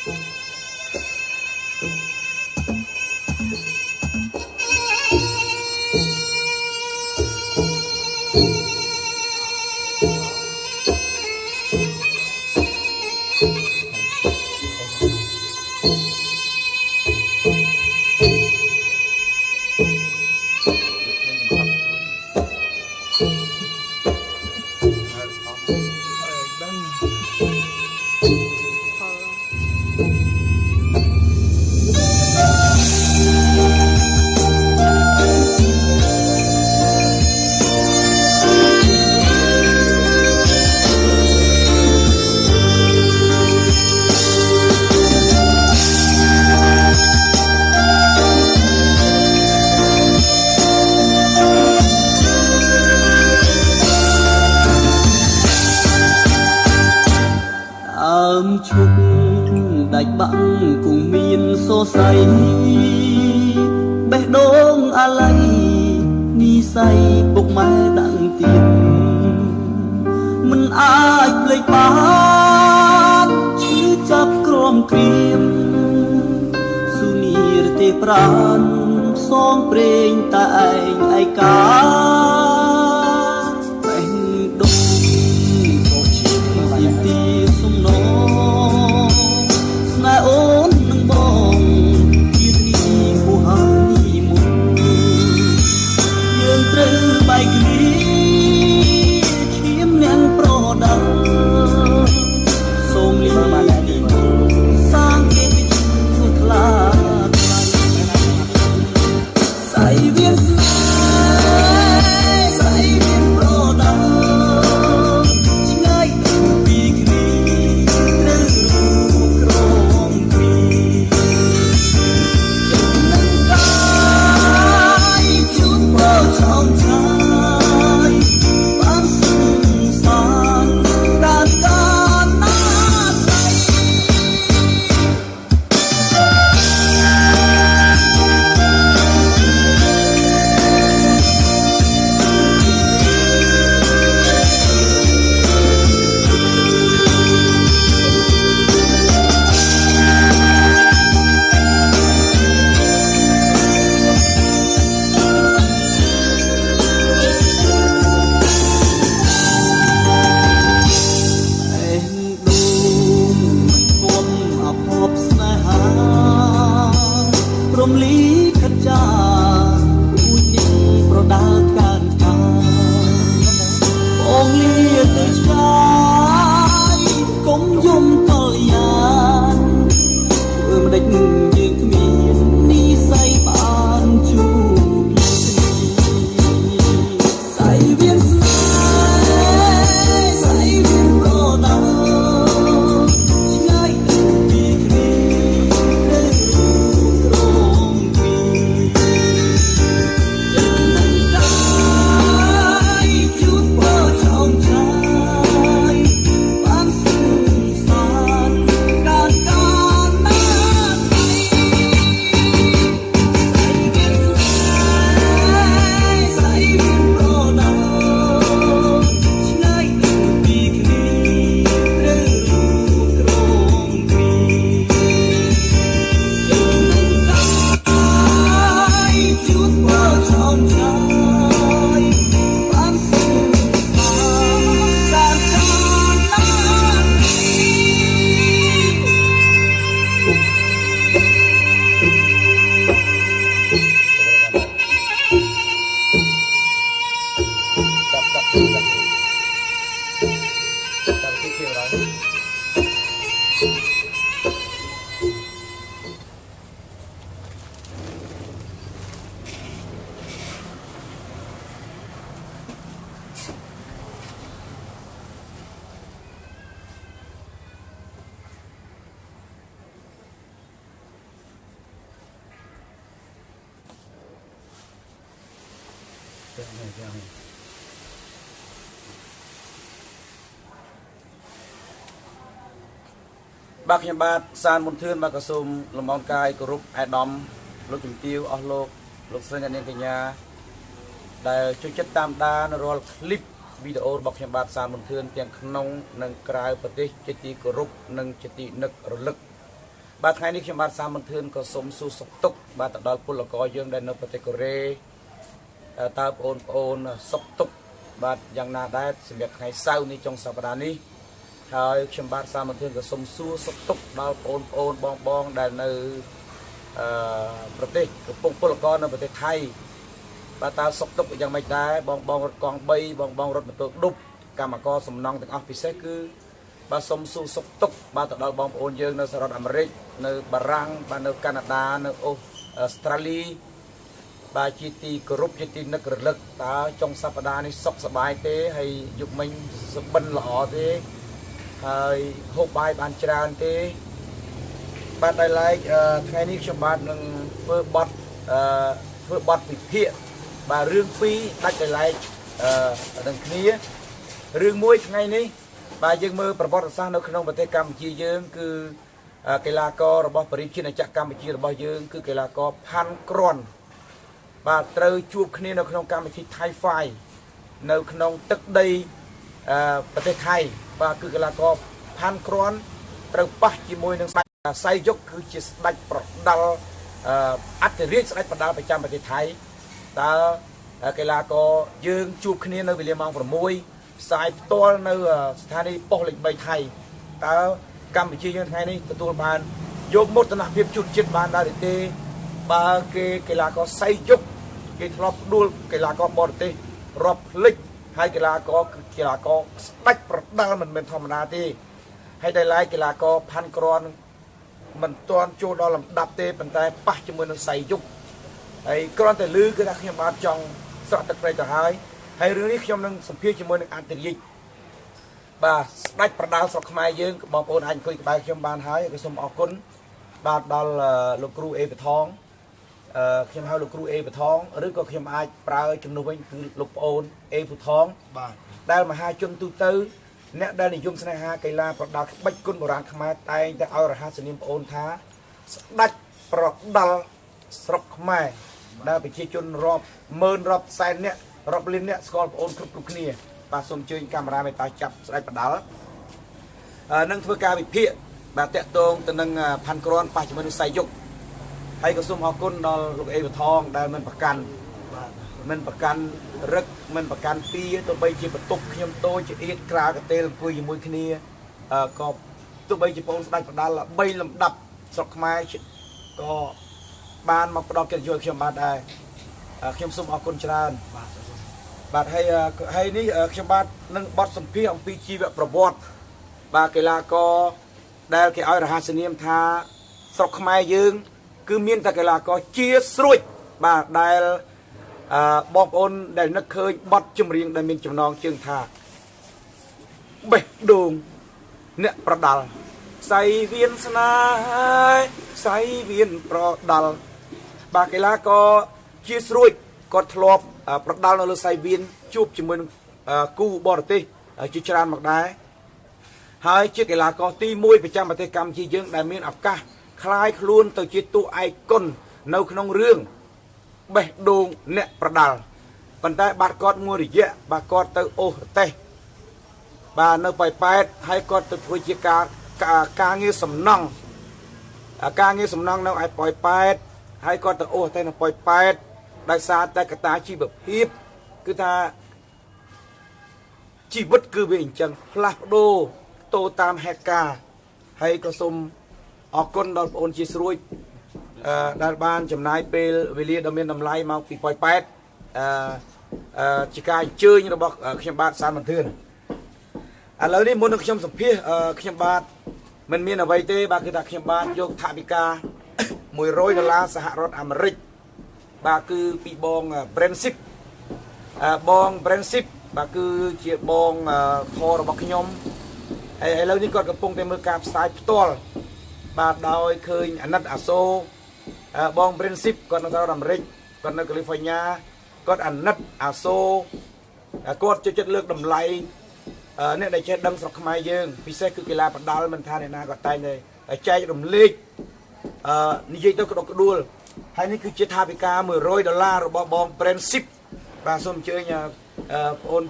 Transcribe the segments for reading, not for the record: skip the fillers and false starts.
chúc đạch băng cùng miền xô say bé đốm a lay ni say bốc mai đặng tiền mình ai lấy bát chứ chấp crom krim sunir te pran song preng ta ai cá bác nhà bát san một thươn bác sum làm món cay group ai đom lúc chủng tiêu ở lúc sinh nhật cái nhà đại chung chất tam đa nó roll clip video bác nhà bát san một thươn tiếng nông nâng cài bật đi chất ti group nâng chất ti nực lực បាទថ្ងៃនេះខ្ញុំបាទសាមន្ទឿនក៏សូមសួរសុខទុក្ខបាទទៅដល់ពលករយើងដែលនៅប្រទេសកូរ៉េតើបងប្អូនសុខទុក្ខបាទយ៉ាងណាដែរសម្រាប់ថ្ងៃសៅរ៍នេះចុងសប្តាហ៍នេះហើយខ្ញុំបាទសាមន្ទឿនក៏សូមសួរសុខទុក្ខដល់បងប្អូនបងដែលនៅប្រទេសកំពុងពលករនៅប្រទេសថៃបាទតើសុខទុក្ខយ៉ាងម៉េចដែរបងរត់កង់3បងរត់ម៉ូតូឌុបកម្មករសំណង់ទាំងអស់ពិសេសគឺបាទសូមសួរសុខទុក្ខបាទទៅដល់បងប្អូនយើងនៅសហរដ្ឋអាមេរិកនៅបារាំងបាទនៅកាណាដានៅអូស្ត្រាលីបាទជាទីគោរពជាទីនឹករលឹកតើចុងសប្តាហ៍នេះសុខសប្បាយទេហើយយុគមិញសុបិនល្អទេហើយហូបបាយបានច្រើនទេបាទដោយឡែកថ្ងៃនេះខ្ញុំបាទនឹងធ្វើបទវិភាគបាទរឿងពីរដាច់ដោយឡែកនឹងគ្នារឿងមួយថ្ងៃនេះបាទយើងមើលប្រវត្តិសាស្ត្រនៅក្នុងប្រទេសកម្ពុជាយើងគឺកីឡាកររបស់បរិជាអាចារ្យកម្ពុជារបស់យើងគឺកីឡាករផាន់ក្រន់បាទត្រូវជួបគ្នានៅក្នុងកម្មវិធី Thai Fight នៅក្នុងទឹកដីប្រទេសថៃបាទគឺកីឡាករផាន់ក្រន់ត្រូវប៉ះជាមួយនឹងស្ដេចសៃយុគគឺជាស្ដេចប្រដាល់អធិរាជស្ដេចប្រដាល់ប្រចាំប្រទេសថៃតើកីឡាករយើងជួបគ្នានៅវេលាម៉ោង6ផ្សាយផ្ទាល់នៅស្ថានីយ៍ប៉ុស្តិ៍លេខ3ថៃតើកម្ពុជាយើងថ្ងៃនេះទទួលបានយកមោទនភាពជូនជាតិបានដែរទេបើគេកីឡាករសៃយុគគេធ្លាប់ផ្ដួលកីឡាករបរទេសរាប់ភ្លេចហើយកីឡាករគឺកីឡាករស្ដេចប្រដាល់មិនមែនធម្មតាទេហើយដែលឡែកកីឡាករផាន់ក្រន់មិនទាន់ចូលដល់លំដាប់ទេប៉ុន្តែប៉ះជាមួយនឹងសៃយុគហើយគ្រាន់តែឮគឺថាខ្ញុំបាទចង់ស្រក់ទឹកព្រៃទៅហើយរឿងនេះខ្ញុំនឹងសម្ភាសជាមួយនឹងអន្តរិយបាទស្ដេចប្រដាល់ស្រុកខ្មែរយើងបងប្អូនអាចអង្គុយក្បែរខ្ញុំបានហើយក៏សូមអរគុណបាទដល់លោកគ្រូអេបថងខ្ញុំហៅលោកគ្រូអេបថងឬក៏ខ្ញុំអាចប្រើជំនួសវិញគឺលោកប្អូនអេបថងបាទដែលមហាជនទូទៅអ្នកដែលនិយមស្នេហាកីឡាប្រដាល់ក្បាច់គុណបុរាណខ្មែរតែងតែឲ្យរហស្សនាមប្អូនថាស្ដេចប្រដាល់ស្រុកខ្មែរដែលប្រជាជនរាប់ម៉ឺនរាប់សែនអ្នករាប់លានអ្នកស្គាល់ប្អូនគ្រប់គ្នាបាទសូមអញ្ជើញកាមេរ៉ាមេត្តាចាប់ស្ដេចប្រដាល់នឹងធ្វើការវិភាគបាទតាក់ទងទៅនឹងផាន់ក្រន់ប៉ះជាមួយនឹងសៃយុគហើយក៏សូមអរគុណដល់លោកអេវថងដែលមិនប្រកាន់រឹកមិនប្រកាន់ពីទោះបីជាបន្ទប់ខ្ញុំតូចជាអៀតក្រាលកតេលអង្គុយជាមួយគ្នាក៏ទោះបីជាបងស្ដេចប្រដាល់3លំដាប់ស្រុកខ្មែរក៏បានមកផ្ដល់កិត្តិយសខ្ញុំបាទដែរខ្ញុំសូមអរគុណច្រើនបាទហើយនេះខ្ញុំបាទនឹងបទសម្ភាសអំពីជីវប្រវត្តិបាទកីឡាករដែលគេឲ្យរហស្សនាមថាស្រុកខ្មែរយើងគឺមានតែកីឡាករជាស្រួចបាទដែលបងប្អូនដែលនឹកឃើញបទចម្រៀងដែលមានចំណងជើងថាបេះដូងអ្នកប្រដាល់សៃវៀនស្នេហ៍សៃវៀនប្រដាល់បាទកីឡាករជាស្រួចគាត់ធ្លាប់ប្រដាល់នៅលើសៃវៀនជួបជាមួយនឹងគូបរទេសជាច្រើនមកដែរហើយជាកីឡាករទី1ប្រចាំប្រទេសកម្ពុជាយើងដែលមានឱកាសคล้ายខ្លួនទៅជាតួឯកគុណនៅក្នុងរឿងបេះដូងអ្នកប្រដាល់ប៉ុន្តែបាត់គាត់មួយរយៈបាទគាត់ទៅអូសប្រទេសបាទនៅប៉ោយប៉ែតហើយគាត់ទៅធ្វើជាការងារសំណង់នៅឯប៉ោយប៉ែតហើយគាត់ទៅអូសតែនៅប៉ោយប៉ែតដោយសារតែកត្តាជីវភាពគឺថាជីវិតគឺវាអញ្ចឹងផ្លាស់ប្ដូរទៅតាមហេតុការណ៍ហើយក៏សូមអរគុណដល់បងប្អូនជាស្រួយដែលបានចំណាយពេលវេលាដ៏មានតម្លៃមកពីប៉ោយប៉ែតជាការអញ្ជើញរបស់ខ្ញុំបាទសានមន្ទឿនឥឡូវនេះមុននឹងខ្ញុំសម្ភាសខ្ញុំបាទមិនមានអ្វីទេបាទគឺថាខ្ញុំបាទយកថវិកា$100សហរដ្ឋអាមេរិកបាទគឺពីបង Brensip បាទគឺជាបងខរបស់ខ្ញុំហើយឥឡូវនេះគាត់កំពុងតែមើលការផ្សាយផ្ទាល់បាទដោយឃើញអាណិតអាសូបង Brensip គាត់នៅសហរដ្ឋអាមេរិកគាត់នៅកាលីហ្វ័រញ៉ាគាត់អាណិតអាសូគាត់ចូលចិត្តលើកតម្លៃអ្នកដែលចេះដឹងស្រុកខ្មែរយើងពិសេសគឺកីឡាប្រដាល់មិនថាអ្នកណាក៏តែងតែចែករំលែកនិយាយទៅក្តុកក្តួលហើយនេះគឺជាថវិកា$100របស់បង Brensip បាទសូមអញ្ជើញបងអូន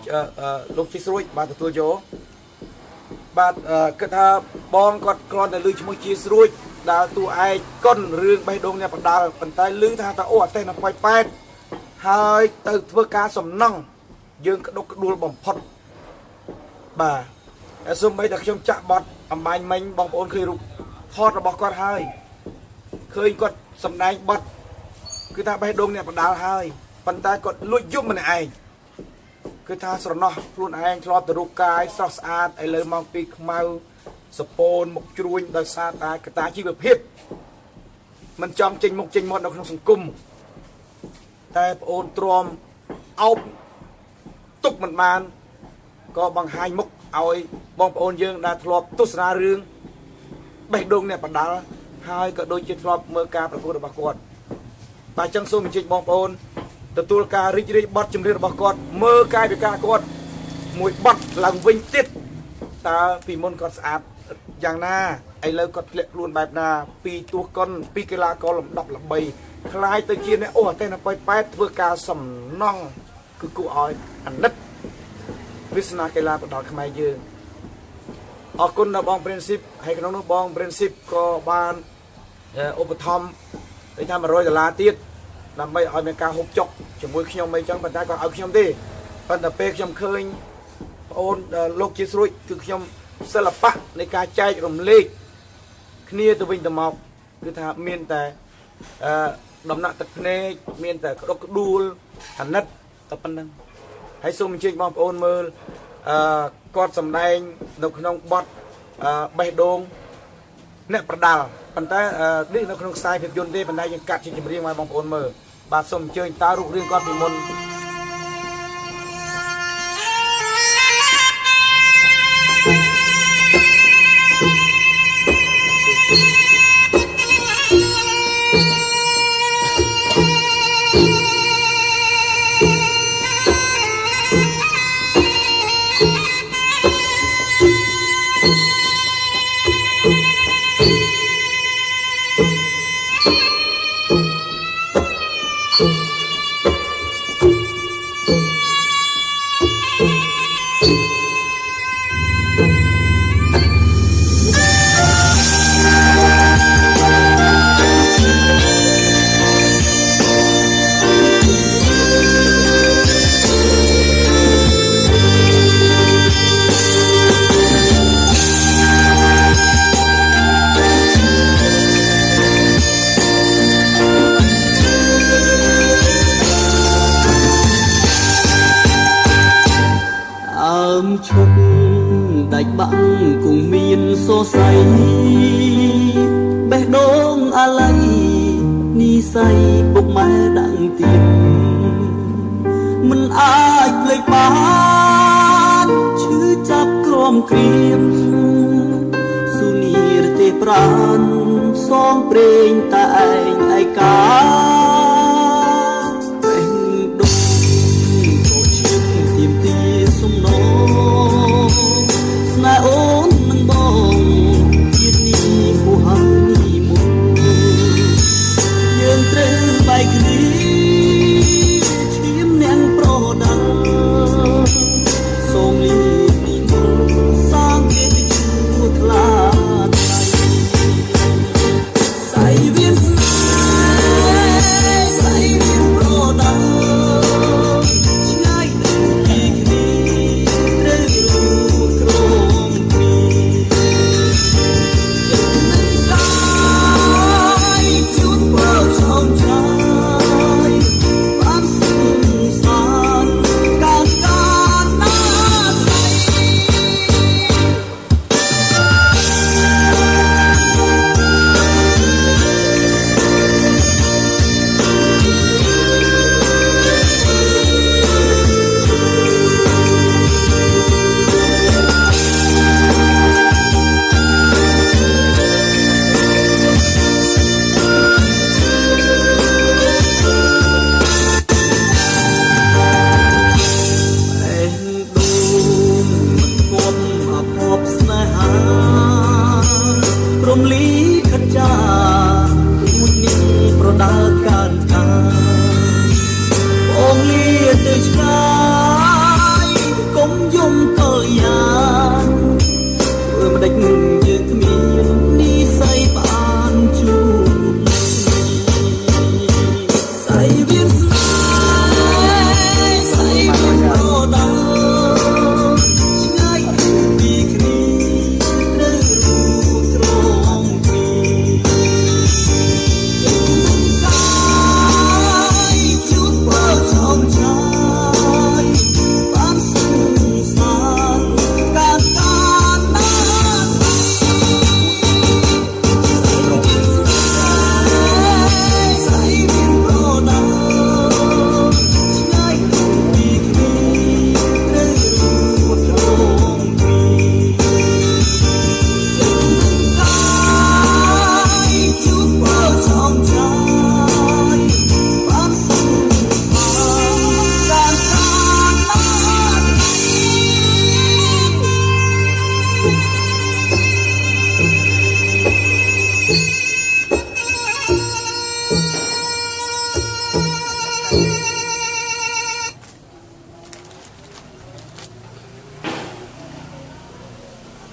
លោកជាស្រួយបាទទទួលយកបាទគិតថាបងគាត់គ្រាន់តែលើឈ្មោះជាស្រួយ ដើរតួឯកកុនរឿងបេះដូងអ្នកបដាល់ប៉ុន្តែឮថាតើអូអតេណាប៉ៃប៉ែតហើយទៅធ្វើការសំណង់យើងក្តុកក្ដួលបំផុតបាទហើយសូម្បីតែខ្ញុំចាក់បត់អំបញ្ញមិញបងប្អូនឃើញរូបថតរបស់គាត់ហើយឃើញគាត់សម្ដែងបត់គឺថាបេះដូងអ្នកបដាល់ហើយប៉ុន្តែគាត់លួចយំម្នាក់ឯងគឺថាស្រណោះខ្លួនឯងធ្លាប់ទៅរូបកាយស្រស់ស្អាតឥឡូវមកពីខ្មៅសពូនមុខជ្រួញដោយសារតែកត្តាជីវភាពមិនចង់ចេញមុខចេញមាត់នៅក្នុងសង្គមតែប្អូនទ្រាំអោបទុកមិនបានក៏បង្ហាញមុខឲ្យបងប្អូនយើងដែលធ្លាប់ទស្សនារឿងបេះដូងអ្នកបដាល់ហើយក៏ដូចជាធ្លាប់មើលការប្រកួតរបស់គាត់បាទចឹងសូមអញ្ជើញបងប្អូនទទួលការរីករាយបទចម្រៀងរបស់គាត់មើលកាយវិការគាត់មួយបទឡើងវិញទៀតតើពីមុនគាត់ស្អាតយ៉ាងណាឥឡូវគាត់ធ្លាក់ខ្លួនបែបណាពីទួកុនពីកីឡាករលំដាប់ល្បីคล้ายទៅជាអ្នកអូអតេណាប៉ៃប៉ែតធ្វើការសំណង់គឺគួរឲ្យអាណិតវាសនាកីឡាបដាល់ខ្មែរយើងអរគុណដល់បង Princip ហើយក្នុងនោះបង Princip ក៏បានឧបត្ថម្ភដូចថា$100ទៀតដើម្បីឲ្យមានការហូបចុកជាមួយខ្ញុំអីចឹងប៉ុន្តែគាត់ឲ្យខ្ញុំទេប៉ុន្តែពេលខ្ញុំឃើញបងអូនលោកជាស្រួយគឺខ្ញុំសិល្បៈនៃការចែករំលែកគ្នាទៅវិញទៅមកគឺថាមានតែដំណាក់ទឹកភ្នែកមានតែក្តុកក្ដួលអាណិតតែប៉ុណ្្នឹងហើយសូមអញ្ជើញបងប្អូនមើលគាត់សម្ដែងនៅក្នុងបទបេះដូងអ្នកប្រដាល់ប៉ុន្តែនេះនៅក្នុងខ្សែភាពយន្តទេប៉ុន្តែយើងកាត់ជាចម្រៀងឲ្យបងប្អូនមើលបាទសូមអញ្ជើញតើរូបរាងគាត់ពីមុនឈប់ដាច់បាំងគង់មានសរសៃបេះដូងអាឡ័យនិស័យពុកម៉ែដាំងទៀតមិនអាចភ្លេចបានឈឺចាប់ក្រំក្រៀមសុនីរទេប្រានសងព្រេងតែឯងឯកាអូននឹងបងជាតិនេះហួហើយមុនយើងត្រូវបែកគ្នាឈាមនាងប្រដាល់សូមលីពីមុនសាងគេទៅជួខ្លាថ្លៃសៃវៀនស្នេហ៍សៃវៀនប្រដាល់ឆ្ងាយទៅពីគ្នាត្រូវรู้ក្រ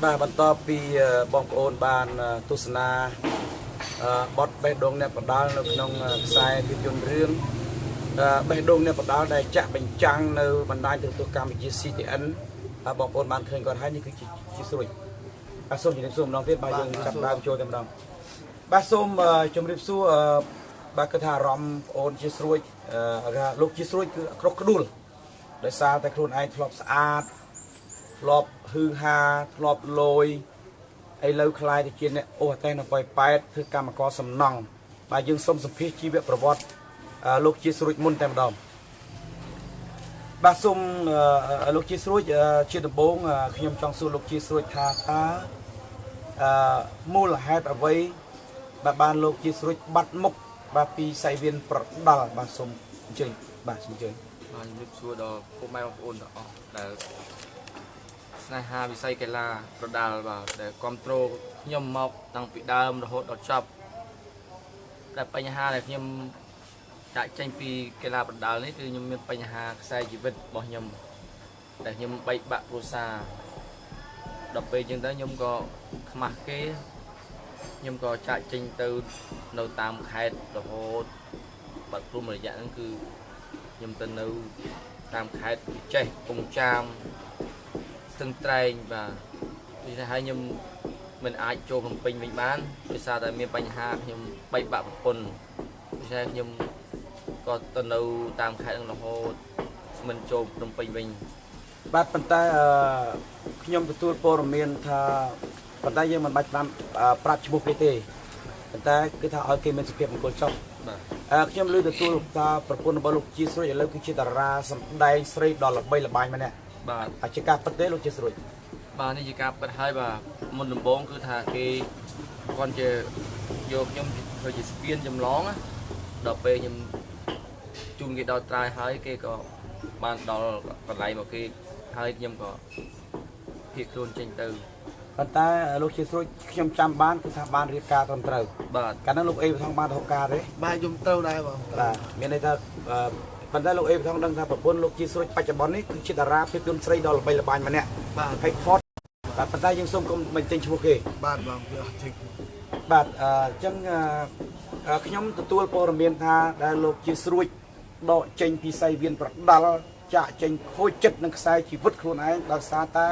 បាទបន្តពីបងប្អូនបានទស្សនាបទបេះដូងអ្នកបដាល់នៅក្នុងខ្សែភាពយន្តរឿងបេះដូងអ្នកបដាល់ដែលចាក់បញ្ចាំងនៅបណ្ដាញទូរទស្សន៍កម្ពុជា CTN បងប្អូនបានឃើញគាត់ហើយនេះគឺជាស្រួយបាទសូមជម្រាបសួរម្ដងទៀតបាទយើងចាប់ដើមចូលតែម្ដងបាទសូមជម្រាបសួរបាទគឺថាអារម្មណ៍បងអូនជាស្រួយលោកជាស្រួយគឺក្រោះក្ដួលដោយសារតែខ្លួនឯងធ្លាប់ស្អាតធ្លាប់ហឺហាធ្លាប់លយឥឡូវខ្លាយទៅជាអ្នកអូអតេនៅប៉ោយប៉ែតធ្វើកម្មករសំណង់បាទយើងសូមសម្ភាសជីវប្រវត្តិលោកជាស្រួយមុនតែម្ដងបាទសូមលោកជាស្រួយជាដំបូងខ្ញុំចង់សួរលោកជាស្រួយថាតើមូលហេតុអ្វីបាទបានលោកជាស្រួយបាត់មុខបាទពីសៃវៀនប្រដាល់បាទសូមអញ្ជើញបាទសូមអញ្ជើញបាទជំរាបសួរដល់ពុកម៉ែបងប្អូនទាំងអស់ដែលស្នេហាវិស័យកីឡាប្រដាល់បាទដែលគ្រប់គ្រងខ្ញុំមកតាំងពីដើមរហូតដល់ចប់តែបញ្ហាដែលខ្ញុំចាក់ចេញពីកីឡាប្រដាល់នេះគឺខ្ញុំមានបញ្ហាខ្សែជីវិតរបស់ខ្ញុំដែលខ្ញុំបែកបាក់គ្រួសារដល់ពេលចឹងទៅខ្ញុំក៏ខ្មាស់គេខ្ញុំក៏ចាក់ចេញទៅនៅតាមខេត្តរហូតបាត់ខ្លួនរយៈហ្នឹងគឺខ្ញុំទៅនៅតាមខេត្តចេះកំពង់ចាមស្ទឹងត្រែងបាទដូច្នេះហើយខ្ញុំមិនអាចចូលភ្នំពេញវិញបានដោយសារតែមានបញ្ហាខ្ញុំបែកបាក់ប្រពន្ធដូច្នេះខ្ញុំក៏ទៅនៅតាមខេត្តហ្នឹងរហូតមិនចូលភ្នំពេញវិញបាទប៉ុន្តែខ្ញុំទទួលព័ត៌មានថាប៉ុន្តែយើងមិនបាច់ប្រាប់ឈ្មោះគេទេប៉ុន្តែគឺថាឲ្យគេមានសុភាពមង្គលចុះបាទខ្ញុំលើទទួលថាប្រពន្ធរបស់លោកជាស្រួយឥឡូវគឺជាតារាសម្ដែងស្រីដល់ល្បីល្បាញម្នាក់បាទអាចជាការពិតទេលោកជាស្រួយបាទនេះជាការពិតហើយបាទមុនដំបូងគឺថាគេគាត់ជាយកខ្ញុំធ្វើជាស្ពានចម្លងដល់ពេលខ្ញុំជូនគេដល់ត្រើយហើយគេក៏បានដល់កន្លែងមកគេហើយខ្ញុំក៏ភៀសខ្លួនចេញទៅប៉ុន្តែលោកជាស្រួយខ្ញុំចាំបានគឺថាបានរៀបការត្រឹមត្រូវបាទកាលនោះលោកអេបថងបានរកការទេបាទខ្ញុំទៅដែរបងបាទមានន័យថាប៉ុន្តែលោកអេបថងដឹងថាប្រពន្ធលោកជាស្រួយបច្ចុប្បន្ននេះគឺជាតារាភាពយន្តស្រីដ៏ល្បីល្បាញម្នាក់បាទហើយផតបាទប៉ុន្តែយើងសូមកុំមិនទិញឈ្មោះគេបាទបងវាអត់ទិញបាទអញ្ចឹងខ្ញុំទទួលព័ត៌មានថាដែលលោកជាស្រួយដកចេញពីសៃវៀនប្រដាល់ចាក់ចេញខូចចិត្តនឹងខ្សែជីវិតខ្លួនឯងដោយសារតែ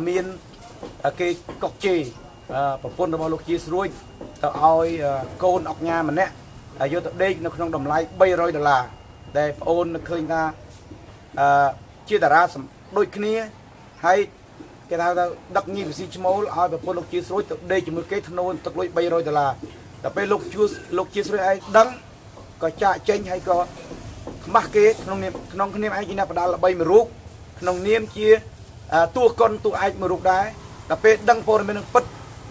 មានគេកុកជេរប្រពន្ធរបស់លោកជាស្រួយទៅឲ្យកូនអុកញ៉ាម្នាក់យកទៅដេកនៅក្នុងតម្លៃ$300ដែលប្អូនឃើញថាជាតារាដូចគ្នាហើយគេថាដឹកញីវិស័យឈ្មោលឲ្យប្រពន្ធលោកជាស្រួយទៅដេកជាមួយគេធ្នូទឹកលុយ$300ដល់ពេលលោកជាស្រួយឯងដឹងក៏ចាក់ចេញហើយក៏ខ្មាស់គេក្នុងគ្នាឯងជាអ្នកបដាល់ល្បីមួយរូបក្នុងនាមជាតួកុនតួឯកមួយរូបដែរដល់ពេលដឹងព័ត៌មាននឹងពិត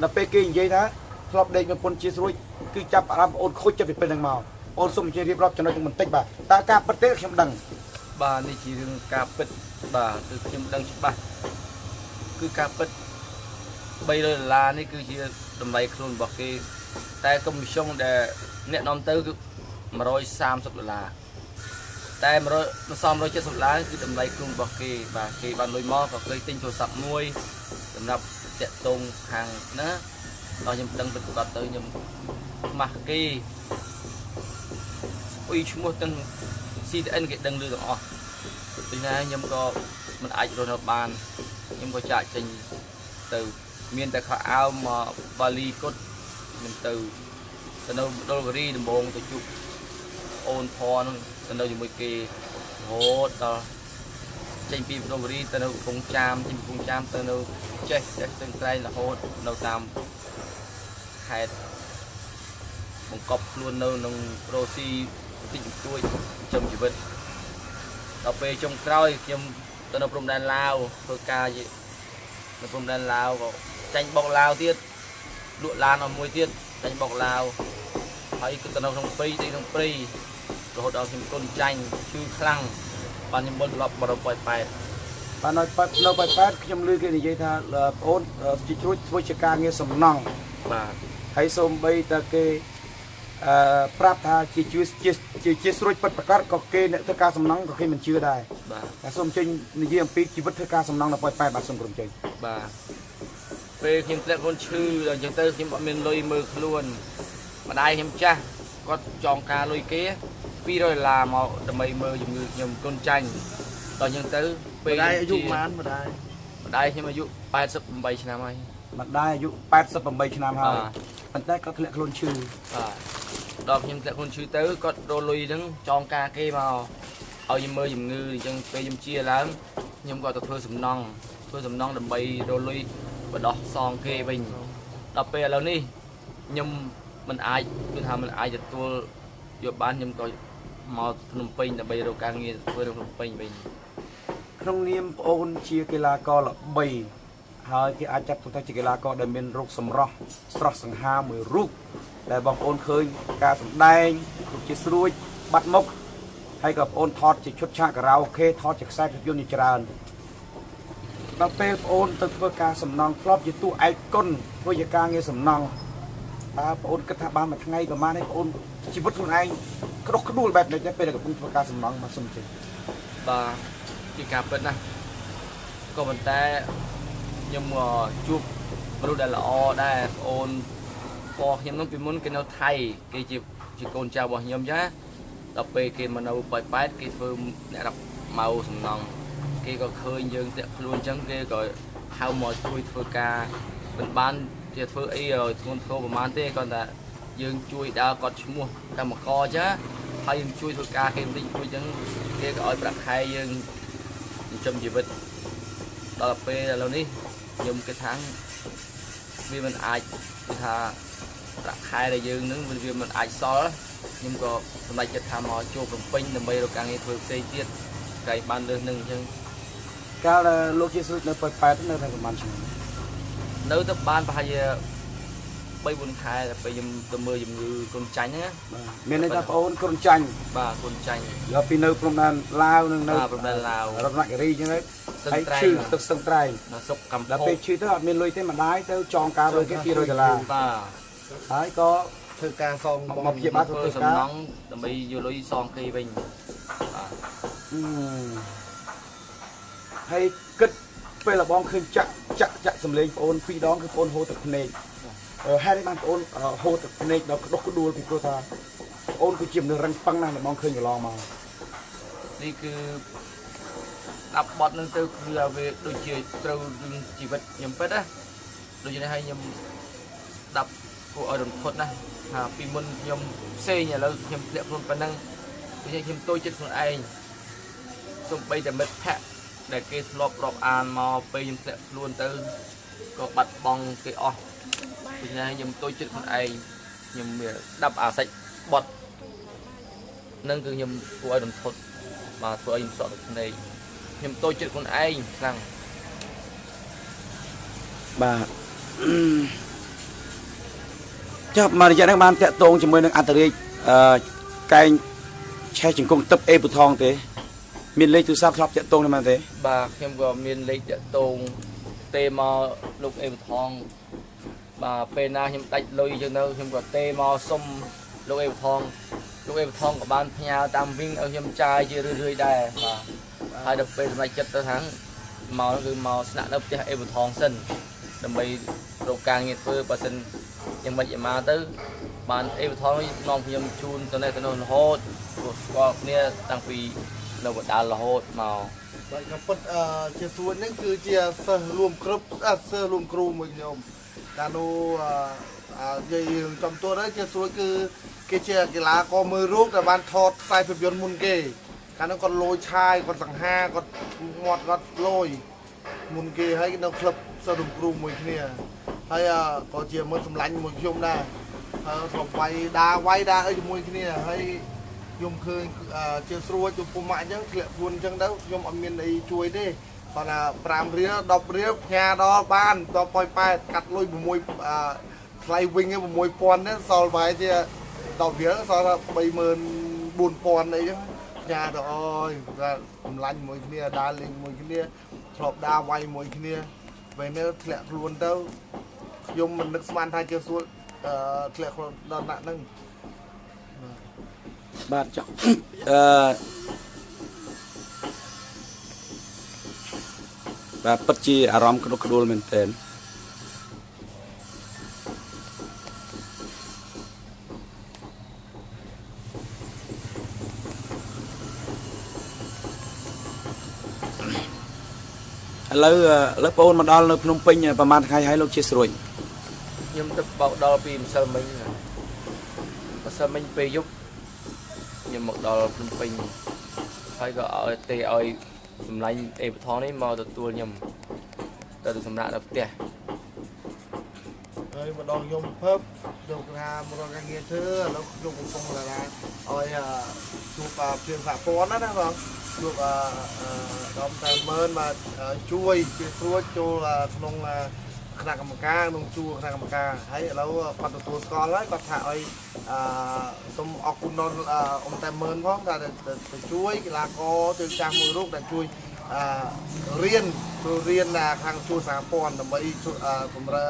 ដល់ពេលគេនិយាយថាធ្លាប់ដេកប្រពន្ធជាស្រួយគឺចាប់អារម្មណ៍អូនខូចចិត្តពីពេលហ្នឹងមកអូនសូមអញ្ជើញរៀបរាប់ចំណុចបន្តិចបាទតើការពិតទេខ្ញុំដឹងបាទនេះជារឿងការពិតបាទគឺខ្ញុំដឹងច្បាស់គឺការពិត$300នេះគឺជាតម្លៃខ្លួនរបស់គេតែកុំខ្ញុំដែលអ្នកនាំទៅគឺ$130តែ$170គឺតម្លៃខ្លួនរបស់គេបាទគេបានលុយមកក៏គេទិញទូរស័ព្ទមួយសម្រាប់តាក់ទងខាងណាដល់ខ្ញុំដឹងពិតប្រាកដទៅខ្ញុំខ្មាស់គេស្អុយឈ្មោះទាំង CTN គេដឹងលឺទាំងអស់ដូច្នេះខ្ញុំក៏មិនអាចរស់នៅបានខ្ញុំក៏ចាក់ចេញទៅមានតែខោអាវមកបាលីគុតខ្ញុំទៅនៅដុលគិរីដំបងទៅជួបអូនផនោះទៅនៅជាមួយគេរហូតដល់ចេញពីដុលគិរីទៅនៅកំពង់ចាមចេញពីកំពង់ចាមទៅនៅចេះស្ទឹងត្រែងរហូតនៅតាមខេត្តបង្កប់ខ្លួននៅក្នុងរ៉ូស៊ីតិចបន្តួចចំជីវិតដល់ពេលចុងក្រោយខ្ញុំទៅនៅព្រំដែនឡាវធ្វើការនៅព្រំដែនឡាវក៏ចាញ់បុកឡាវទៀតលក់ឡានអស់មួយទៀតចាញ់បុកឡាវហើយគឺទៅនៅក្នុងព្រៃទីក្នុងព្រៃរហូតដល់ខ្ញុំគុនចាញ់ឈឺខ្លាំងបានខ្ញុំបុលត្រឡប់មកប៉ោយប៉ែតបាននៅប៉ោយប៉ែតខ្ញុំឮគេនិយាយថាបងអូនជាជ្រួចធ្វើជាការងារសំណង់បាទហើយសូម្បីតែគេប្រាប់ថាជាស្រួចពិតប្រាកដក៏គេអ្នកធ្វើការសំណង់ក៏គេមិនជឿដែរបាទសូមអញ្ជើញនិយាយអំពីជីវិតធ្វើការសំណង់នៅប៉ោយប៉ែតបាទសូមក្រុមជើញ បាទពេលខ្ញុំធ្លាក់ខ្លួនឈឺដល់អញ្ចឹងទៅខ្ញុំអត់មានលុយមើលខ្លួនម្ដាយខ្ញុំចាស់គាត់ចងការលុយគេ$200មកដើម្បីមើលជំងឺខ្ញុំកូនចាញ់ដល់អញ្ចឹងទៅពេល ម្ដាយអាយុប៉ុន្មានម្ដាយ ម្ដាយខ្ញុំអាយុ88ឆ្នាំហើយ ម្ដាយអាយុ88ឆ្នាំហើយប៉ុន្តែគាត់ធ្លាក់ខ្លួនឈឺ បាទដល់ខ្ញុំធ្លាក់ខ្លួនឈឺទៅគាត់រលុយហ្នឹងចងការគេមកឲ្យខ្ញុំមើលជំងឺអញ្ចឹងពេលខ្ញុំជាឡើងខ្ញុំក៏ទៅធ្វើសំណង់ដើម្បីរលុយបដោះសងគេវិញដល់ពេលឥឡូវនេះខ្ញុំមិនអាចគឺថាមិនអាចទទួលយកបានខ្ញុំក៏មកភ្នំពេញដើម្បីរកការងារធ្វើនៅភ្នំពេញវិញ ក្នុងនាមប្អូនជាកីឡាករល្បីហើយគេអាចចាត់ទុកថាជាកីឡាករដែលមានរូបសម្រស់ស្រស់សង្ហាមួយរូបដែលបងប្អូនឃើញការសម្ដែងរូបជាស្រួចបាត់មុខហើយក៏បងប្អូនថតជាឈុតឆាកខារ៉ាអូខេថតជាខ្សែភាពយន្តជាច្រើនដល់ពេលបងប្អូនទៅធ្វើការសំណង់ធ្លាប់ជាតួឯកគុណធ្វើជាការងារសំណង់តើបងប្អូនគិតថាបានមួយថ្ងៃប្រហែលនេះបងប្អូនជីវិតខ្លួនឯងក្តុកក្តួលបែបនេះទេពេលដែលកំពុងធ្វើការសំណង់មកសុំជិះ បាទជាការពិតណាស់ក៏ប៉ុន្តែខ្ញុំជួបមនុស្សដែលល្អដែរបងអូនប៉ខ្ញុំនោះពីមុនគេនៅថៃគេជាកូនចៅរបស់ខ្ញុំចាដល់ពេលគេមកនៅប៉ែតគេធ្វើអ្នករាប់ម៉ៅសំណង់គេក៏ឃើញយើងតាក់ខ្លួនអញ្ចឹងគេក៏ហៅមកជួយធ្វើការមិនបានជាធ្វើអីធ្ងន់ធ្ងរប្រហែលទេគាត់ថាយើងជួយដើរគាត់ឈ្មោះកម្មករចាហើយយើងជួយធ្វើការគេបន្តិចជួយអញ្ចឹងគេក៏ឲ្យប្រាក់ខែយើងចិញ្ចឹមជីវិតដល់ពេលឥឡូវនេះខ្ញុំគិតថាវាមិនអាចគឺថាប្រាក់ខែដែលយើងនឹងវាមិនអាចសល់ខ្ញុំក៏សម្រេចចិត្តថាមកចូលភ្នំពេញដើម្បីរកការងារធ្វើផ្សេងទៀតតែបានលើសនឹងអញ្ចឹង កាលលោកជាស្រួចនៅប៉ែតនៅតែប្រហែលឆ្នាំ នៅទៅបានប្រហែលជា 3-4 ខែតែពេលខ្ញុំទៅមើលជំងឺកូនចាញ់ហ្នឹង មានន័យថាបងអូនគ្រុនចាញ់ បាទកូនចាញ់ យកពីនៅព្រំដែនឡាវនិងនៅ ព្រំដែនឡាវ រតនគិរីអញ្ចឹងទៅ សឹង ហើយ ត្រែង ឈឺទឹកស្ទឹងត្រែង នៅស្រុកកម្ពុជា ដល់ពេលឈឺទៅអត់មានលុយទេម្ដាយទៅចងការលុយគេ$200 បាទ ហើយក៏ ធ្វើការសង មកព្យាបាល ធ្វើ ធ្វើ សំ ការ ណង់ដើម្បីយកលុយសងគេវិញបាទ ហើយគិតពេលបងឃើញចាក់សម្លេងបងអូន2ដងគឺបងអូនហូរទឹកភ្នែកហេតុអីបានបងអូនហូរទឹកភ្នែកដល់ក្តុកក្តួលពីព្រោះថាបងអូនគឺជាមនុស្សរឹងប៉ឹងណាស់ដែលបងឃើញកន្លងមក នេះគឺដាក់បត់នឹងទៅគឺវាដូចជាត្រូវរឿងជីវិតខ្ញុំពិតណាដូចនេះឲ្យខ្ញុំដាក់គួរឲ្យរំភើបណាស់ថាពីមុនខ្ញុំផ្សេងឥឡូវខ្ញុំធ្លាក់ខ្លួនប៉ុណ្ណឹងខ្ញុំតូចចិត្តខ្លួនឯងសូម្បីតែមិត្តភក្តិដែលគេធ្លាប់រាប់អានមកពេលខ្ញុំធ្លាក់ខ្លួនទៅក៏បាត់បង់គេអស់ដូច្នេះខ្ញុំតូចចិត្តខ្លួនឯងខ្ញុំស្ដាប់អាសាច់បត់នឹងគឺខ្ញុំគួរឲ្យរំភើបបាទធ្វើឲ្យខ្ញុំសក់ទឹកភ្នែកខ្ញុំតូចចិត្តខ្លួនឯងខ្លាំង បាទចាប់មករយៈនេះបានតាក់ទងជាមួយនឹងអន្តរាជកែងឆេះជង្គង់ទឹកអេពូថងទេមានលេខទូរស័ព្ទធ្លាប់តាក់ទងទេមែនទេ បាទខ្ញុំក៏មានលេខតាក់ទងទេមកលោកអេវថងបាទពេលណាខ្ញុំដាច់លុយអញ្ចឹងទៅខ្ញុំក៏ទេមកសុំលោកអេវថងលោកអេវថងក៏បានផ្ញើតាមវិញឲ្យខ្ញុំចាយជារឿយៗដែរបាទហើយដល់ពេលសម្រេចចិត្តទៅថាមកគឺមកស្នាក់នៅផ្ទះអេវថងសិនដើម្បីរកការងារធ្វើបើសិនយ៉ាងម៉េចយ៉ាងម៉ាទៅបានអេវថងនាំខ្ញុំជូនទៅនេះទៅនោះរហូតព្រោះស្គាល់គ្នាតាំងពីនៅបណ្ដាលរហូតមក បាទខ្ញុំពិតជាសួនហ្នឹងគឺជាសិស្សរួមគ្រប់សិស្សរួមគ្រូមួយខ្ញុំកាលនោះនិយាយរឿងចំទួតហ្នឹងជាសួនគឺគេជាកីឡាករមើលរូបដែលបានថតខ្សែភាពយន្តមុនគេកាលនោះគាត់លយឆាយគាត់សង្ហាគាត់ងាត់គាត់លយមុនគេហើយនៅក្លឹបសិស្សរួមគ្រូមួយគ្នាហើយក៏ជាមើលសម្លាញ់មួយខ្ញុំដែរហើយធ្លាប់វាយដើរអីជាមួយគ្នាហើយ ខ្ញុំឃើញជាស្រួលចំពោះម៉ាក់អញ្ចឹងធ្លាក់ខ្លួនអញ្ចឹងទៅខ្ញុំអត់មានអីជួយទេគាត់ថា5រៀល10រៀលផ្ញើដល់បានតប8កាត់លុយ6ថ្លៃវិញ6000នេះសល់ប្រហែលជា10រៀលសល់ថា34000អីចឹងផ្ញើទៅអើយគាត់កម្លាញ់មួយគ្នាដើរលេងមួយគ្នាធ្លាប់ដើរវាយមួយគ្នាពេលនេះធ្លាក់ខ្លួនទៅខ្ញុំមិននឹកស្មានថាជាស្រួលធ្លាក់ខ្លួនដល់ណាក់ហ្នឹង បាទចុះ បាទពិតជាអារម្មណ៍ក្តុកក្តួលមែនទែនឥឡូវបងប្អូនមកដល់នៅភ្នំពេញប្រហែលថ្ងៃហើយលោកជាស្រួយខ្ញុំទៅបោកដល់ពីម្សិលមិញពេលយប់ខ្ញុំមកដល់ភ្នំពេញហើយក៏ឲ្យទេឲ្យសម្លាញ់អេបថងនេះមកទទួលខ្ញុំទៅសម្រាប់ដល់ផ្ទះហើយម្ដងខ្ញុំភើបយកថាមករកការងារធ្វើឥឡូវខ្ញុំកំពុងតែឲ្យជួបព្រៀងសហព័ន្ធណាបងជួបដំតែមើលមកជួយស្រួចចូលក្នុងគណៈកម្មការក្នុងជួរគណៈកម្មការហើយឥឡូវគាត់ទទួលស្គាល់ហើយគាត់ថាឲ្យសូមអរគុណដល់តែមើលផងថាទៅជួយកីឡាករជើងចាស់មួយរូបដែលជួយរៀនខាងជួរសហព័ន្ធដើម្បីបម្រើ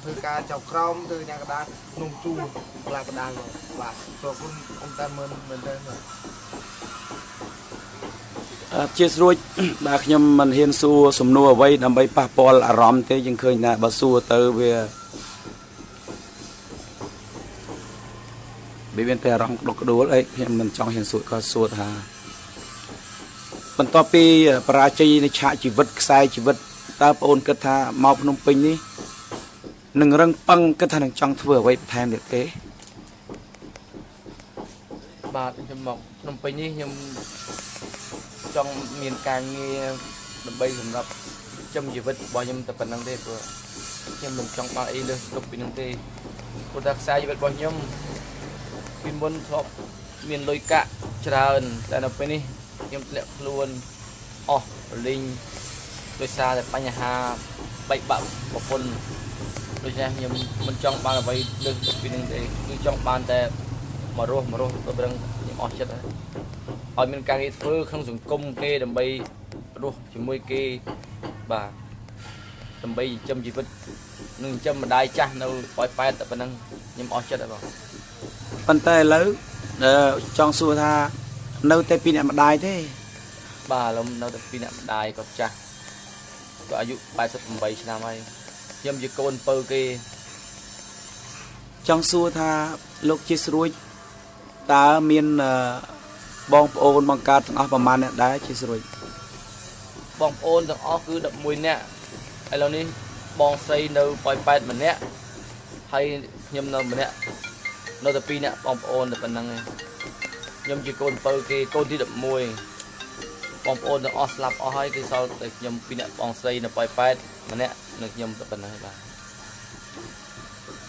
ធ្វើការចៅក្រមធ្វើយ៉ាងកណ្ដាលក្នុងជួរកីឡាកណ្ដាលបាទសូមអរគុណតែមើលមែនទេជាស្រួចបាទខ្ញុំមិនហ៊ានសួរសំណួរអ្វីដើម្បីប៉ះពាល់អារម្មណ៍ទេយើងឃើញថាបើសួរទៅវាមានតែអារម្មណ៍ក្តុកក្តួលអីខ្ញុំមិនចង់ហ៊ានសួរក៏សួរថាបន្ទាប់ពីបរាជ័យនៃឆាកជីវិតខ្សែជីវិតតើបងអូនគិតថាមកភ្នំពេញនេះនឹងរឹងប៉ឹងគិតថានឹងចង់ធ្វើអ្វីបន្ថែមទៀតទេបាទខ្ញុំមកភ្នំពេញនេះខ្ញុំចង់មានការងារដើម្បីសម្រាប់ចំជីវិតរបស់ខ្ញុំតែប៉ុណ្្នឹងទេព្រោះខ្ញុំមិនចង់បានអីលើសលប់ពីនឹងទេព្រោះតែខ្សែជីវិតរបស់ខ្ញុំពីមុនធ្លាប់មានលុយកាក់ច្រើនតែនៅពេលនេះខ្ញុំធ្លាក់ខ្លួនអស់លីងដោយសារតែបញ្ហាបែកបាក់ប្រពន្ធដូច្នេះខ្ញុំមិនចង់បានអ្វីលើសលប់ពីនឹងទេគឺចង់បានតែមករស់ទៅប្រឹងខ្ញុំអស់ចិត្តហើយឲ្យមានការងារធ្វើក្នុងសង្គមគេដើម្បីរស់ជាមួយគេបាទដើម្បីចិញ្ចឹមជីវិតនិងចិញ្ចឹមម្ដាយចាស់នៅប៉ោយប៉ែតតែប៉ុណ្ណឹងខ្ញុំអស់ចិត្តហើយបងប៉ុន្តែឥឡូវចង់សួរថានៅតែពីអ្នកម្ដាយទេបាទឥឡូវនៅតែពីអ្នកម្ដាយគាត់ចាស់គាត់អាយុ88ឆ្នាំហើយខ្ញុំជាកូនពៅគេចង់សួរថាលោកជាស្រួយតើមានបងប្អូនបង្កើតទាំងអស់ប្រមាណអ្នកដែរជាស្រួយបងប្អូនទាំងអស់គឺ11នាក់ឥឡូវនេះបងស្រីនៅប៉ោយប៉ែតម្នាក់ហើយខ្ញុំនៅម្នាក់នៅតែ2នាក់បងប្អូនតែប៉ុណ្្នឹងឯងខ្ញុំជាកូនពៅគេកូនទី11បងប្អូនទាំងអស់ស្លាប់អស់ហើយគឺសល់តែខ្ញុំ2នាក់បងស្រីនៅប៉ោយប៉ែតម្នាក់នៅខ្ញុំតែប៉ុណ្្នឹងបាទ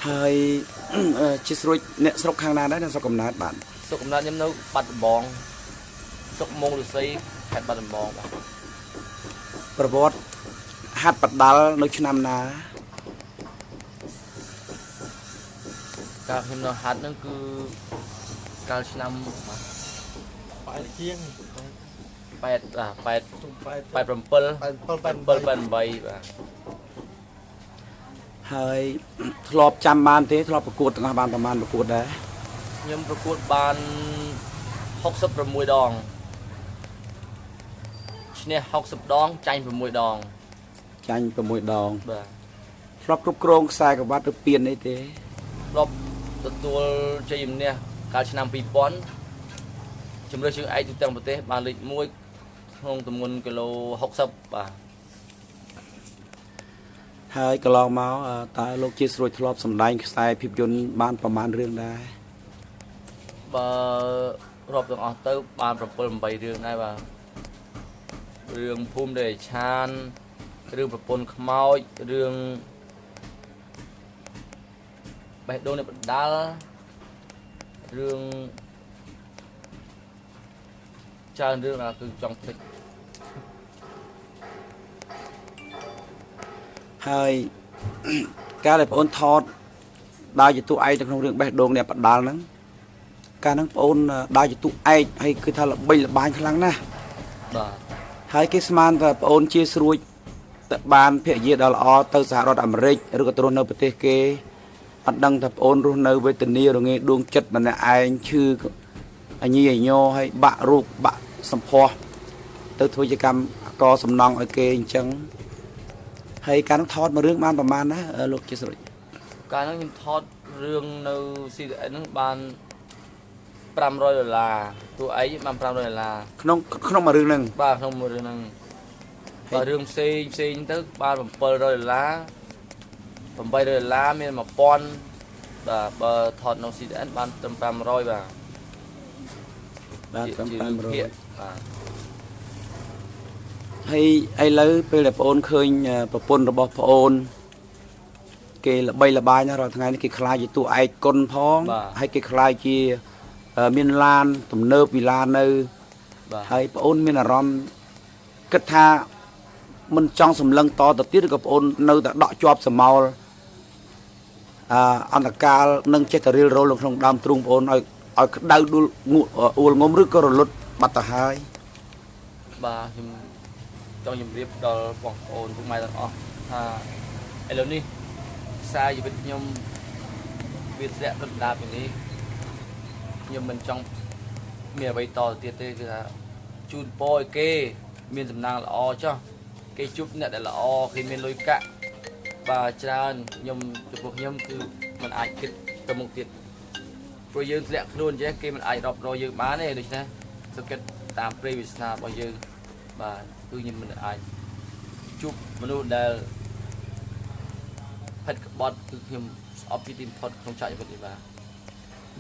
ហើយជាស្រួយអ្នកស្រុកខាងណាដែរអ្នកស្រុកកំណើតបាទស្រុកកំណើតខ្ញុំនៅបាត់ដំបងស្រុកមងឫស្សីខេត្តបាត់ដំបងបាទប្រវត្តិហាត់បដាល់នៅឆ្នាំណាកាលខ្ញុំនៅហាត់ហ្នឹងគឺកាលឆ្នាំ8ជាង87បាទហើយធ្លាប់ចាំបានទេធ្លាប់ប្រកួតទាំងអស់បានប្រហែលប្រកួតដែរខ្ញុំប្រកួតបាន66ដងឈ្នះ60ដងចាញ់6ដងចាញ់6ដងបាទធ្លាប់គ្រប់គ្រងខ្សែក្រវ៉ាត់ឬពានអីទេធ្លាប់ទទួលជ័យជំនះកាលឆ្នាំ2000ជំរឿនជើងឯកទូទាំងប្រទេសបានលេខ1ក្នុងទម្ងន់គីឡូ60បាទហើយកន្លងមកតើលោកជាស្រួយធ្លាប់សម្ដែងខ្សែភាពយន្តបានប្រមាណរឿងដែរបើរាប់ទាំងអស់ទៅបាន7 8រឿងដែរបាទរឿងភូមិដែលឆានរឿងប្រពន្ធខ្មោចរឿងបេះដូងនៃបណ្ដាលរឿងច្រើនរឿងគឺចង់ភ្លេចហើយការដែលបងអូនថតដើរជាតួឯកនៅក្នុងរឿងបេះដូងអ្នកបណ្ដាលហ្នឹងកាលហ្នឹងបងអូនដើរជាតួឯកហើយគឺថាល្បីល្បាញខ្លាំងណាស់បាទហើយគេស្មានថាបងអូនជាស្រួយទៅបានភរិយាដ៏ល្អទៅសហរដ្ឋអាមេរិកឬក៏ទៅរស់នៅប្រទេសគេអត់ដឹងថាបងអូនរស់នៅវេទនារងាដួងចិត្តម្នាក់ឯងឈឺអញីអញោហើយបាក់រូបបាក់សម្ផស្សទៅធ្វើជាកម្មកសំណងឲ្យគេអញ្ចឹង ហើយការនឹងថតមករឿងបានប្រហែលណាលោកជាស្រួយ ការហ្នឹងខ្ញុំថតរឿងនៅ CDN ហ្នឹងបាន$500តួឯងបាន$500 ក្នុងមួយរឿងហ្នឹង បាទក្នុងមួយរឿងហ្នឹងបើរឿងផ្សេងទៅបាន$700 $800មាន1000បាទបើថតនៅ CDN បានត្រឹម500បាទ បាទ ជារឿងភាគបាទ ហើយឥឡូវពេលដែលបងអូនឃើញប្រពន្ធរបស់បងអូនគេល្បីល្បាញណាស់រាល់ថ្ងៃនេះគេខ្លាចជាតួឯកគុណផងហើយគេខ្លាចជាមានឡានទំនើបវិឡាននៅ បាទ ហើយបងអូនមានអារម្មណ៍គិតថាមិនចង់សម្លឹងតទៅទៀតឬក៏បងអូននៅតែដកជាប់សមោលអន្តរកាលនឹងចេះតែរៀលរោលនៅក្នុងដើមទ្រូងបងអូនឲ្យក្តៅដួលអួលងំឬក៏រលត់បាត់ទៅហើយ បាទខ្ញុំចង់ជម្រាបដល់បងប្អូនពុកម៉ែទាំងអស់ថាឥឡូវនេះខ្សែជីវិតខ្ញុំវាធ្លាក់ដុតដាបពីនេះខ្ញុំមិនចង់មានអ្វីតទៅទៀតទេគឺថាជូនពរឲ្យគេមានសំណាងល្អចុះគេជួបអ្នកដែលល្អគេមានលុយកាក់បាទច្រើនខ្ញុំចំពោះខ្ញុំគឺមិនអាចគិតទៅមុខទៀតព្រោះយើងធ្លាក់ខ្លួនអញ្ចឹងគេមិនអាចរាប់រយយើងបានទេដូច្នេះសុខចិត្តតាមព្រៃវាសនារបស់យើងបាទគឺខ្ញុំមិនអាចជួបមនុស្សដែលផិតក្បត់គឺខ្ញុំស្អប់ពីទីបំផុតក្នុងចក្រជីវិតនេះបាទ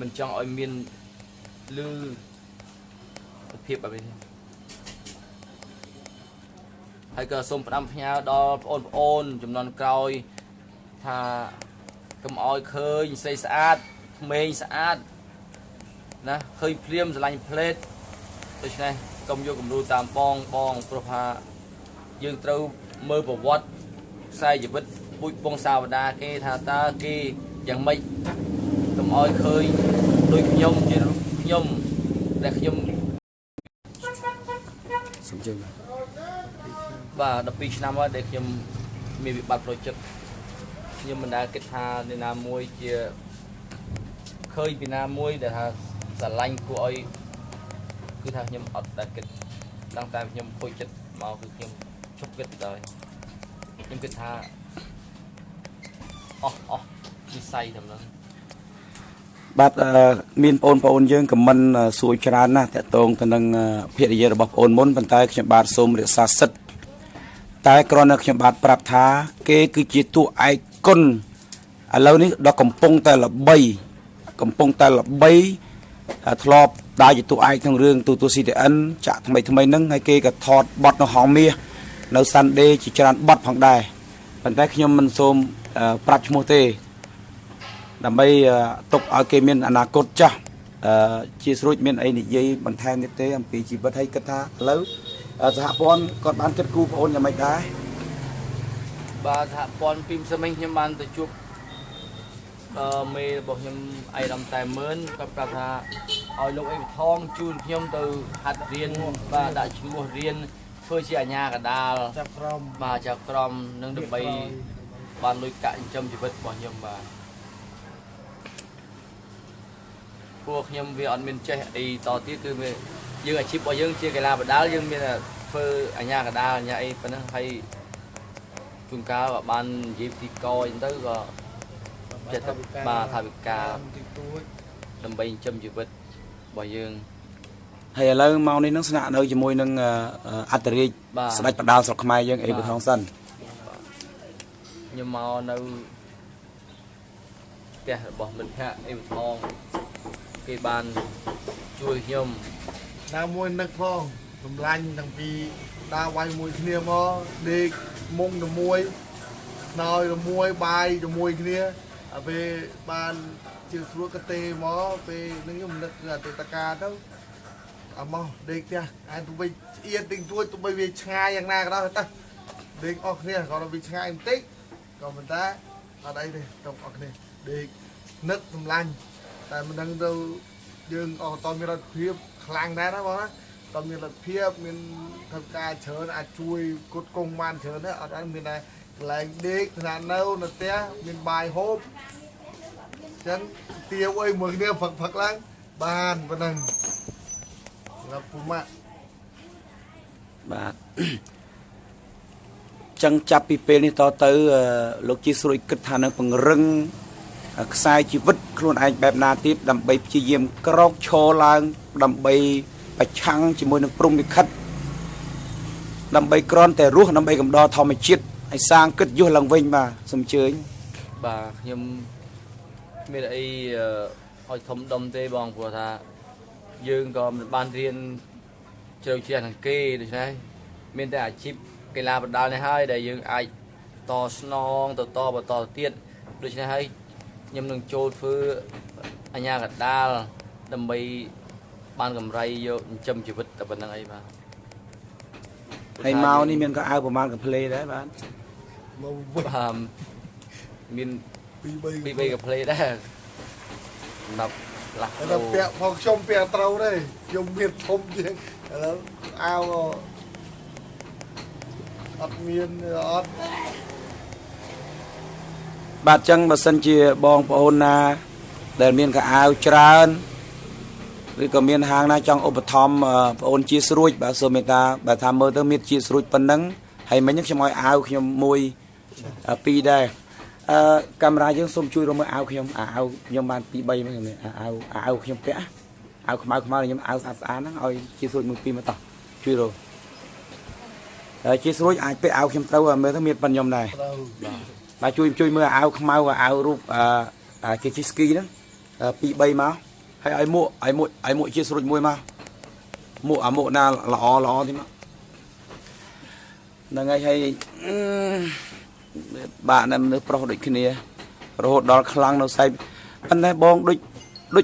មិនចង់ឲ្យមានលឺភាពបែបនេះហើយក៏សូមផ្ដាំផ្ញើដល់បងប្អូនចំនួនក្រោយថាកុំឲ្យឃើញស្រីស្អាតក្មេងស្អាតណាឃើញភ្លាមស្រឡាញ់ផ្លេតដូច្នេះកុំយកគំរូតាមបងព្រោះថាយើងត្រូវមើលប្រវត្តិខ្សែជីវិតពូជពងសាវតាគេថាតើគេយ៉ាងម៉េចកុំឲ្យឃើញដូចខ្ញុំជារូបខ្ញុំដែលខ្ញុំ សូមជឿ បាទ12ឆ្នាំហើយដែលខ្ញុំមានវិបត្តិផ្លូវចិត្តខ្ញុំមិនដែលគិតថាអ្នកណាមួយជាឃើញពីណាមួយដែលថាស្រឡាញ់គួរឲ្យគឺថាខ្ញុំអត់ដែលគិតដល់តែខ្ញុំខូចចិត្តមកគឺខ្ញុំជប់គិតទៅខ្ញុំគិតថាអស់និស័យតែម្ដង បាទមានបងប្អូនយើងខមមិនសួរច្រើនណាស់តកតងទៅនឹងភរិយារបស់បងអូនមុនប៉ុន្តែខ្ញុំបាទសូមរក្សាសិទ្ធិតែគ្រាន់តែខ្ញុំបាទប្រាប់ថាគេគឺជាតួឯកគុណឥឡូវនេះដល់កំពុងតែល្បីធ្លាប់ដើរជាតួឯកក្នុងរឿងទូ CTN ចាក់ថ្មីហ្នឹងហើយគេក៏ថតបទនៅហងមាសនៅ Sunday ជាច្រើនបទផងដែរប៉ុន្តែខ្ញុំមិនសូមប្រាប់ឈ្មោះទេដើម្បីទុកឲ្យគេមានអនាគតចាស់ជាស្រួចមានអីនិយាយបន្ថែមទៀតទេអំពីជីវិតហើយគិតថាឥឡូវសហព័ន្ធគាត់បានគិតគូរបងអូនយ៉ាងម៉េចដែរបាទសហព័ន្ធពីម្សិលមិញខ្ញុំបានទៅជួបមេរបស់ខ្ញុំអៃរំតែមើលគាត់ប្រាប់ថាឲ្យលោកអីបថងជូនខ្ញុំទៅហាត់រៀនបាទដាក់ឈ្មោះរៀនធ្វើជាអាជ្ញាកណ្ដាលចាប់ក្រុម បាទចាប់ក្រុមនឹងដើម្បីបានលុយកាក់ចិញ្ចឹមជីវិតរបស់ខ្ញុំបាទពួកខ្ញុំវាអត់មានចេះអីតទៀតគឺវាយើងអាជីពរបស់យើងជាកីឡាបដាល់យើងមានធ្វើអាជ្ញាកណ្ដាលអាជ្ញាអីប៉ុណ្ណឹងហើយជួនកាលបាននិយាយពីកអញ្ចឹងទៅក៏ចិត្តបាទថាវិការដើម្បីចិញ្ចឹមជីវិតរបស់យើង ហើយឥឡូវមកនេះនឹងស្នាក់នៅជាមួយនឹងអត្តរាជស្ដេចបដាលស្រុកខ្មែរយើងអីបថងសិនខ្ញុំមកនៅផ្ទះរបស់មិត្តភក្តិអីបថងគេបានជួយខ្ញុំ ណាមួយនឹកផងសម្លាញ់តាំងពីដើរវាយមួយគ្នាមកដេកមុងជាមួយណយជាមួយបាយជាមួយគ្នាពេលបានជឿស្រួលកទេមកពេលនឹងខ្ញុំនឹកអតីតកាលទៅអមោះដេកផ្ទះឯងទៅវិញស្អៀតទិញទួចទៅបីវាឆ្ងាយយ៉ាងណាក៏ដោយទៅដេកអស់គ្នាគាត់ទៅវាឆ្ងាយបន្តិចក៏ប៉ុន្តែអត់អីទេទៅអស់គ្នាដេកនឹកសម្លាញ់តែមិនដឹងទៅយើងអត់តមានរដ្ឋភាពខ្លាំងដែរណាបងណាតមានរដ្ឋភាពមានធ្វើការច្រើនអាចជួយគុតគង់បានច្រើនដែរអត់អីមានតែកន្លែងដេកស្នាក់នៅផ្ទះមានបាយហូបចឹងទាវអីមួយគ្នាផឹកឡើងបានប៉ុណ្ណឹងសម្រាប់ពូម៉ាក់បាទ ចឹងចាប់ពីពេលនេះតទៅលោកជាស្រួយគិតថានឹងពង្រឹងខ្សែជីវិតខ្លួនឯងបែបណាទៀតដើម្បីព្យាយាមក្រោកឈរឡើងដើម្បីប្រឆាំងជាមួយនឹងព្រំលិខិតដើម្បីក្រន់តែរស់ដើម្បីកំដរធម្មជាតិឲ្យសាងគិតយុះឡើងវិញបាទសូមអញ្ជើញ បាទខ្ញុំមានអីឲ្យធំដុំទេបងព្រោះថាយើងក៏មិនបានរៀនជ្រៅជ្រះនឹងគេដូច្នេះមានតែអាជីពកីឡាបណ្ដាលនេះហើយដែលយើងអាចតស្នងទៅតបន្តទៀតដូច្នេះហើយខ្ញុំនឹងចូលធ្វើអញ្ញាកដាលដើម្បីបានកម្រៃយកចិញ្ចឹមជីវិតតែប៉ុណ្្នឹងអីបាទ ហើយមកនេះមានក៏អាវប្រមាណកំភ្លេដែរបាទ បាទមាន ពី 3កាផ្លេដែរសម្រាប់ឡាស់ ដល់ពាក់ផងខ្ញុំពាក់ត្រូវទេខ្ញុំមានធំជាងឥឡូវអាវអត់មានអត់ បាទចឹងបើសិនជាបងប្អូនណាដែលមានកៅអាវច្រើនឬក៏មានហាងណាចង់ឧបត្ថម្ភបងប្អូនជាស្រួចបាទសូមមេត្តាបើថាមើលទៅមានជាស្រួចប៉ុណ្ណឹងហើយមិញខ្ញុំឲ្យអាវខ្ញុំមួយពីរដែរកាមេរ៉ាយើងសូមជួយរមើលអាវខ្ញុំអាវខ្ញុំបាន2 3ហ្នឹងអាវខ្ញុំពាក់អាវខ្មៅខ្ញុំអាវស្អាតហ្នឹងឲ្យជាស្រួចមួយពីរមកតោះជួយរហើយជាស្រួចអាចពាក់អាវខ្ញុំត្រូវមើលទៅមានប៉ុណ្ណខ្ញុំដែរ បាទជួយមើលអាវខ្មៅអាវរូបគេជិះស្គីហ្នឹង2 3មកហើយឲ្យមួកជាស្រួចមួយមកមួកណាល្អទីមកហ្នឹងហើយបាទនៅប្រុសដូចគ្នារហូតដល់ខ្លាំងនៅសៃប៉ុន្តែបងដូ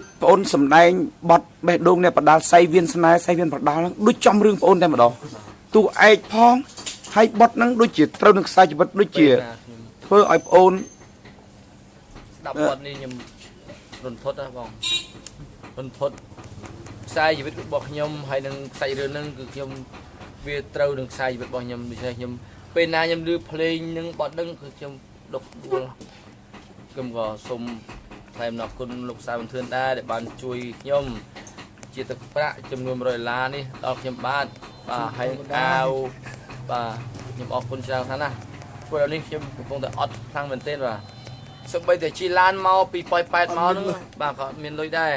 ចប្អូនសំដែងបត់បេះដូងនេះបដាល់សៃវៀនស្នេហ៍សៃវៀនបដាល់ហ្នឹងដូចចំរឿងប្អូនតែម្ដងទូឯកផងហើយបត់ហ្នឹងដូចជាត្រូវនឹងខ្សែជីវិតដូចជា ធ្វើឲ្យប្អូន ស្ដាប់គាត់នេះខ្ញុំរន្ធត់ណាបងរន្ធត់ខ្សែជីវិតរបស់ខ្ញុំហើយនឹងខ្សែរឿងហ្នឹងគឺខ្ញុំវាត្រូវនឹងខ្សែជីវិតរបស់ខ្ញុំដូច្នេះខ្ញុំពេលណាខ្ញុំឮភ្លេងនឹងបត់ដឹងគឺខ្ញុំដុកដួលខ្ញុំក៏សូមថ្លែងអំណរគុណលោកសាវន្ទឿនដែរដែលបានជួយខ្ញុំជាទឹកប្រាក់ចំនួន$100នេះដល់ខ្ញុំបាទហើយអាវបាទខ្ញុំអរគុណច្រើនណាស់ ព្រោះនេះខ្ញុំកំពុងតែអត់ខ្លាំងមែនទែនបាទសូម្បីតែជីឡានមកពីប៉ោយប៉ែតមកហ្នឹងបាទក៏មានលុយដែរ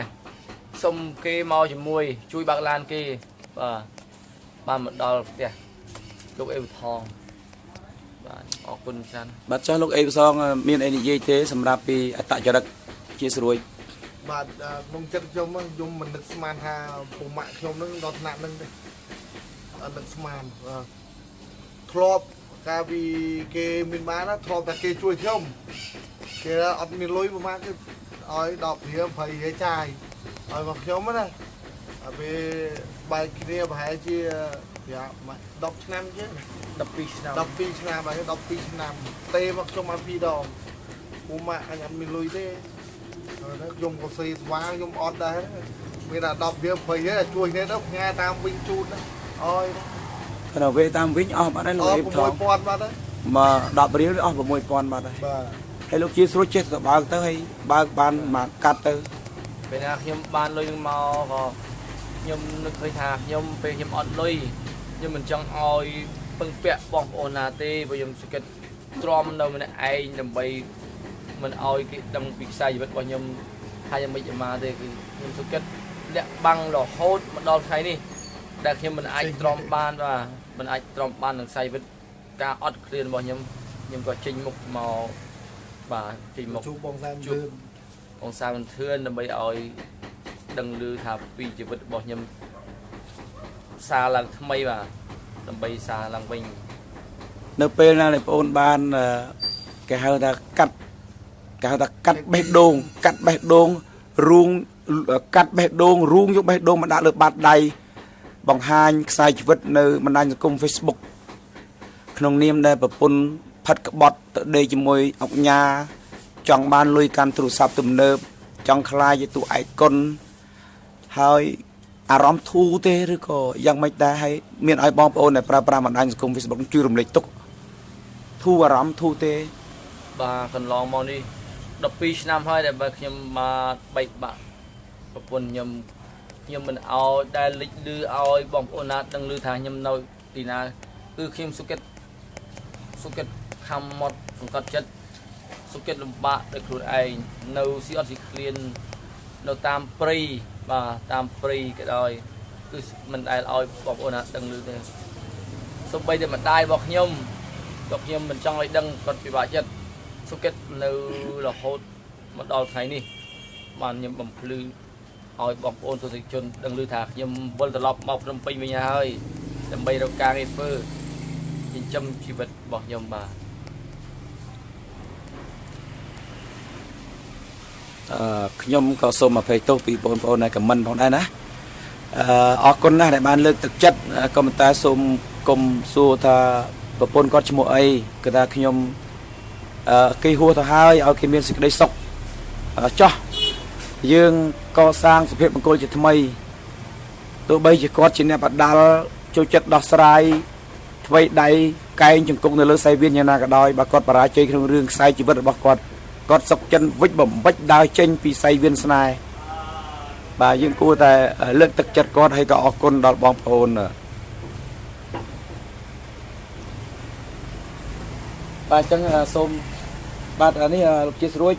សុំគេមកជាមួយជួយបើកឡានគេបាទបានមកដល់ផ្ទះលោកអេវថងបាទអរគុណច្រើន បាទចុះលោកអេវសងមានអីនិយាយទេសម្រាប់ពីអត្តចរិតជាស្រួយ បាទក្នុងចិត្តខ្ញុំមិននឹកស្មានថាពុកម៉ាក់ខ្ញុំនឹងដល់ថ្នាក់នឹងទេអត់នឹកស្មានធ្លាប់កាលពីគេមានបានធ្លាប់តែគេជួយខ្ញុំគេអត់មានលុយប្រហែលគឺឲ្យ10រៀល20រៀលចាយឲ្យមកខ្ញុំណាពេលបែកគ្នាប្រហែលជា10ឆ្នាំជាង 12ឆ្នាំ 12ឆ្នាំហើយ12ឆ្នាំទេមកខ្ញុំបាន2ដងពុកម៉ាក់អញអត់មានលុយទេខ្ញុំក៏ស៊ីស្វាខ្ញុំអត់ដែរមានតែ10រៀល20រៀលជួយគ្នាទៅផ្ញើតាមវិញជូនអើយ នៅវេតាមវិញអស់បាត់ហើយលោកអេវថង 6000បាត់ហើយ មក10រៀលអស់6000បាត់ហើយ បាទ ហើយលោកជាស្រួយចេះទៅបើកទៅហើយបើកបានមកកាត់ទៅ ពេលណាខ្ញុំបានលុយនឹងមកក៏ខ្ញុំនឹកឃើញថាខ្ញុំពេលខ្ញុំអត់លុយខ្ញុំមិនចង់ឲ្យពឹងពាក់បងប្អូនណាទេព្រោះខ្ញុំសង្កេតទ្រាំនៅម្នាក់ឯងដើម្បីមិនឲ្យគេដឹងពីខ្សែជីវិតរបស់ខ្ញុំថាយ៉ាងម៉េចមកទេគឺខ្ញុំសង្កេតលាក់បាំងរហូតមកដល់ថ្ងៃនេះដែលខ្ញុំមិនអាចទ្រាំបានបាទមិនអាចទ្រាំបាននឹងខ្សែជីវិតការអត់ឃ្លានរបស់ខ្ញុំក៏ចេញមុខមកបាទចេញមុខ ជួបបងសាម ជួបបងសាវន្ទឿនដើម្បីឲ្យដឹងឮថាពីជីវិតរបស់ខ្ញុំសារឡើងថ្មីបាទដើម្បីសារឡើងវិញ នៅពេលណាបងប្អូនបានគេហៅថាកាត់បេះដូងរូងកាត់បេះដូងរូងយកបេះដូងមកដាក់លើបាតដៃបង្ហាញខ្សែជីវិតនៅបណ្ដាញសង្គម Facebook ក្នុងនាមដែលប្រពន្ធផិតក្បត់ទៅដេកជាមួយអុកញ៉ាចង់បានលុយកាន់ទូរស័ព្ទទំនើបចង់ខ្លាយជាតួឯកុនហើយអារម្មណ៍ធូរទេឬក៏យ៉ាងម៉េចដែរហើយមានឲ្យបងប្អូនដែលប្រើប្រាស់បណ្ដាញសង្គម Facebook ជួយរំលែកទុកធូរអារម្មណ៍ធូរទេ បាទកន្លងមកនេះ12ឆ្នាំហើយដែលបើខ្ញុំមកបែកបាក់ប្រពន្ធខ្ញុំមិនឲ្យដែលលិចលឺឲ្យបងប្អូនណាដឹងឮថាខ្ញុំនៅទីណាគឺខ្ញុំសុខចិត្ត សុគិតខំមត់សង្កត់ចិត្តសុគិតលំបាកដោយខ្លួនឯងនៅស៊ីអត់ស៊ីឃ្លាននៅតាមព្រៃបាទតាមព្រៃក៏ដោយគឺមិនដែលឲ្យបងប្អូនណាដឹងឮទេសូម្បីតែម្ដាយរបស់ខ្ញុំក៏ខ្ញុំមិនចង់ឲ្យដឹងគាត់ពិបាកចិត្តសុគិតនៅរហូតមកដល់ថ្ងៃនេះបានខ្ញុំបំភ្លឺឲ្យបងប្អូនទស្សនិកជនដឹងឮថាខ្ញុំវិលត្រឡប់មកភ្នំពេញវិញហើយដើម្បីរកការងារធ្វើចិញ្ចឹមជីវិតរបស់ខ្ញុំបាទខ្ញុំក៏សូមអភ័យទោសពីបងប្អូនដែលខមមិនផងដែរណាអរគុណណាស់ដែលបានលើកទឹកចិត្តក៏ប៉ុន្តែសូមកុំសួរថាប្រពន្ធគាត់ឈ្មោះអីគឺថាខ្ញុំគេហួសទៅហើយឲ្យគេមានសេចក្តីសុខចោះយើងកសាងសុភមង្គលជាថ្មីទោះបីជាគាត់ជាអ្នកបដាល់ចូលចិត្តដោះស្រាយថ្មីដៃកែងជង្គង់នៅលើខ្សែវៀនយ៉ាងណាក៏ដោយបើគាត់បរាជ័យក្នុងរឿងខ្សែជីវិតរបស់គាត់សុខចិនវិចបំបិចដើរចេញពីខ្សែវៀនស្នេហ៍បាទយើងគួរតែលើកទឹកចិត្តគាត់ហើយក៏អរគុណដល់បងប្អូនបាទអញ្ចឹងសូមបាទនេះលោកជាស្រួយ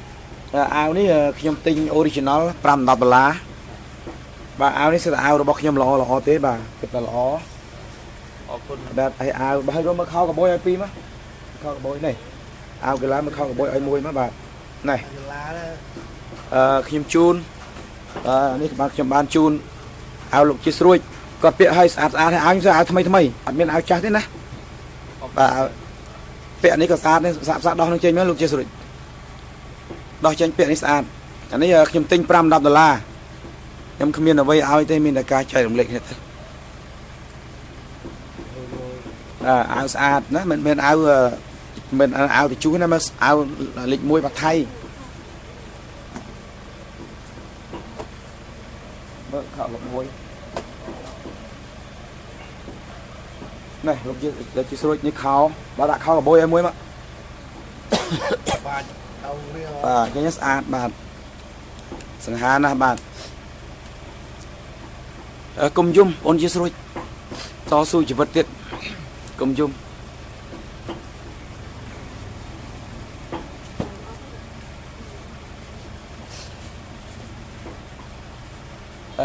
អាវនេះខ្ញុំទិញ original $5-10បាទអាវនេះគឺអាវរបស់ខ្ញុំល្អទេបាទគិតថាល្អអរគុណបាទឲ្យអាវបើឲ្យមើលខោកបួយឲ្យពីរមកខោកបួយនេះអាវកីឡាមើលខោកបួយឲ្យមួយមកបាទនេះកីឡាខ្ញុំជូននេះបាទខ្ញុំបានជូនអាវលោកជាស្រួយគាត់ពាក់ឲ្យស្អាតឲ្យអាវខ្ញុំអាវថ្មីអត់មានអាវចាស់ទេណាបាទពាក់នេះក៏ស្អាតនេះស្អាតដោះនឹងចេញមកលោកជាស្រួយដោះចេញពាក់នេះស្អាតអានេះខ្ញុំទិញ$5-10ខ្ញុំគ្មានអ្វីឲ្យទេមានតែការចែករំលែកគ្នាទៅអាវស្អាតណាមិនមែនអាវទៅជូនណាមកអាវលេខ1បាត់ថៃមើលខោលោកមួយនេះលោកជាស្រួយនេះខោបើដាក់ខោកបួយឲ្យមួយមកបាទเอาเรื่องបាទគេស្អាតបាទសង្ហាណាស់បាទកុំយំអូនជាស្រួយតស៊ូជីវិតទៀតកុំយំ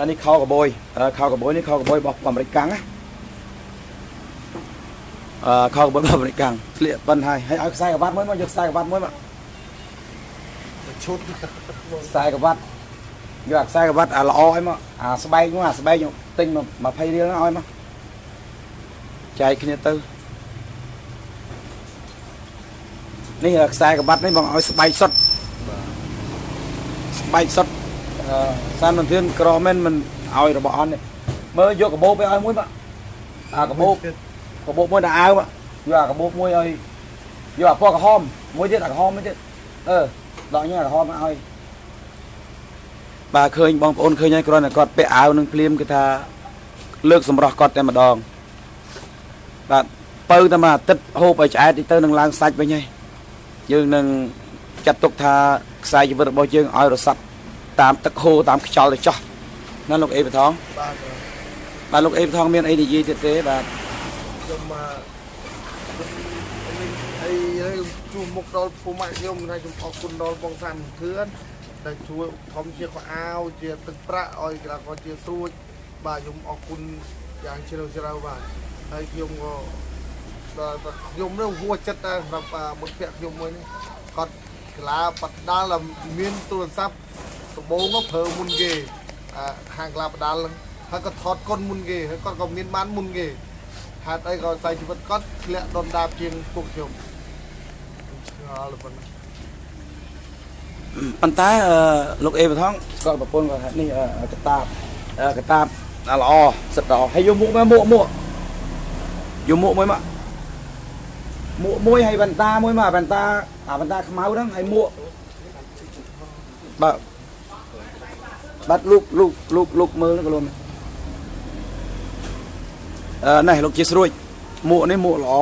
នេះខោកបួយនេះខោកបួយរបស់អាមេរិកកាំងណាខោកបួយរបស់អាមេរិកកាំងស្លៀកបិណ្ឌហើយឲ្យខ្សែក្រវ៉ាត់មួយមកយកខ្សែក្រវ៉ាត់មួយមកឈុតខ្សែក្រវ៉ាត់យកខ្សែក្រវ៉ាត់ល្អឲ្យមកស្បែកមកស្បែកខ្ញុំទិញមក20រៀលឲ្យមកចែកគ្នាទៅនេះខ្សែក្រវ៉ាត់នេះបងឲ្យស្បែកសុទ្ធសានមិនធឿនក្រមែនមិនឲ្យរបស់អន់នេះមើលយកកាបូបឲ្យមួយមកកាបូបមួយដាក់អាវមកយកកាបូបមួយឲ្យយកពណ៌ក្រហមមួយទៀតក្រហមមួយទៀតដកញ៉ាក្រហមមកឲ្យបាទឃើញបងប្អូនឃើញហើយគ្រាន់តែគាត់ពាក់អាវនឹងភ្លាមគឺថាលើកសម្រស់គាត់តែម្ដងបាទបើតែមួយអាទិត្យហូបឲ្យឆ្អែតទៅនឹងឡើងសាច់វិញហើយយើងនឹងចាត់ទុកថាខ្សែជីវិតរបស់យើងឲ្យរសាត់តាមទឹកហូរតាមខ្យល់ទៅចោះណាលោកអេបថងបាទលោកអេបថងមានអីនិយាយទៀតទេបាទខ្ញុំហើយជួមុខដល់ពូម៉ាក់ខ្ញុំហើយខ្ញុំអរគុណដល់បងសានធឿនដែលជួយធំជាខោអាវជាទឹកប្រាក់ឲ្យកន្លះគាត់ជាស្រួចបាទខ្ញុំអរគុណយ៉ាងជ្រាលជ្រៅបាទហើយខ្ញុំក៏ដល់ខ្ញុំនឹងហួចចិត្តដែរសម្រាប់មុខពាក់ខ្ញុំមួយនេះគាត់កន្លះបដាល់មានទូរស័ព្ទដំបូងក៏ប្រើមុនគេខាងកន្លះបដាល់ហើយក៏ថតកុនមុនគេហើយគាត់ក៏មានបានមុនគេហេតុអីក៏ខ្សែជីវិតគាត់ធ្លាក់ដុនដាបជាងពួកខ្ញុំឆ្ងល់ប៉ុណ្ណាប៉ុន្តែលោកអេបថងគាត់ប្រពន្ធគាត់ថានេះកតាបល្អសិតល្អហើយយកមួកមកមួកយកមួកមួយមកមួកមួយហើយវ៉ែនតាមួយមកវ៉ែនតាវ៉ែនតាខ្មៅហ្នឹងហើយមួកបាទលោកមើលក៏លោកនេះលោកជាស្រួយមួកនេះមួកល្អ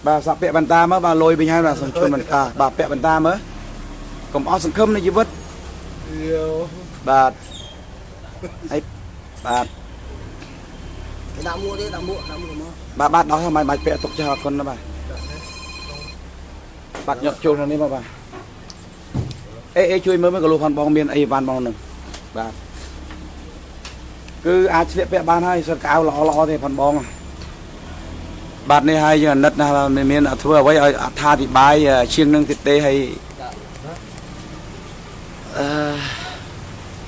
បាទសាក់ពាក់វ៉ែនតាមើលបាទលុយវិញហើយបាទសូមជូនវ៉ែនតាបាទពាក់វ៉ែនតាមើលកុំអស់សង្ឃឹមនៃជីវិតបាទហើយបាទដាក់មួកទេដាក់មួកបាទដោះហើយមិនបាច់ពាក់ទុកចោលអរគុណណាបាទ បាត់ញាត់ចូលក្នុងនេះមកបាទអេជួយមើលក៏លោកផាន់បងមានអីវ៉ាន់បងនឹងបាទគឺអាចស្លៀកពាក់បានហើយសិតកៅល្អទេផាន់បងបាទនេះហើយយើងអាណិតណាមានធ្វើអ្វីឲ្យអត្ថាធិប្បាយជាងនឹងទៀតទេហើយ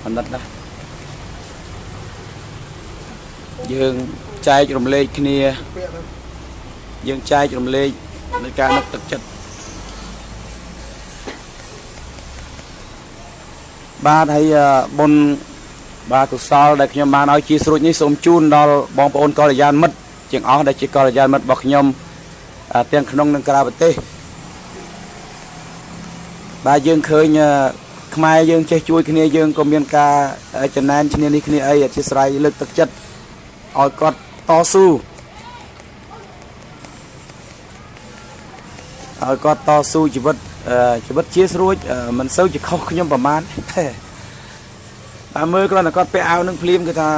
អាណិតណាយើងចែករំលែកគ្នាយើងចែករំលែកនៃការនឹកទឹកចិត្តបាទហើយបុណ្យបាទកុសលដែលខ្ញុំបានឲ្យជាស្រួចនេះសូមជូនដល់បងប្អូនកល្យានមិត្តជាងអស់ដែលជាកល្យានមិត្តរបស់ខ្ញុំទាំងក្នុងនិងក្រៅប្រទេសបាទយើងឃើញខ្មែរយើងចេះជួយគ្នាយើងក៏មានការចំណែនគ្នានេះគ្នាអីអធិស្ឋានលើកទឹកចិត្តឲ្យគាត់តស៊ូឲ្យគាត់តស៊ូជីវិតជាស្រួចមិនសូវជាខុសខ្ញុំប្រហែលទេតាមមើលគ្រាន់តែគាត់ពាក់អាវនឹងភ្លាមគឺថា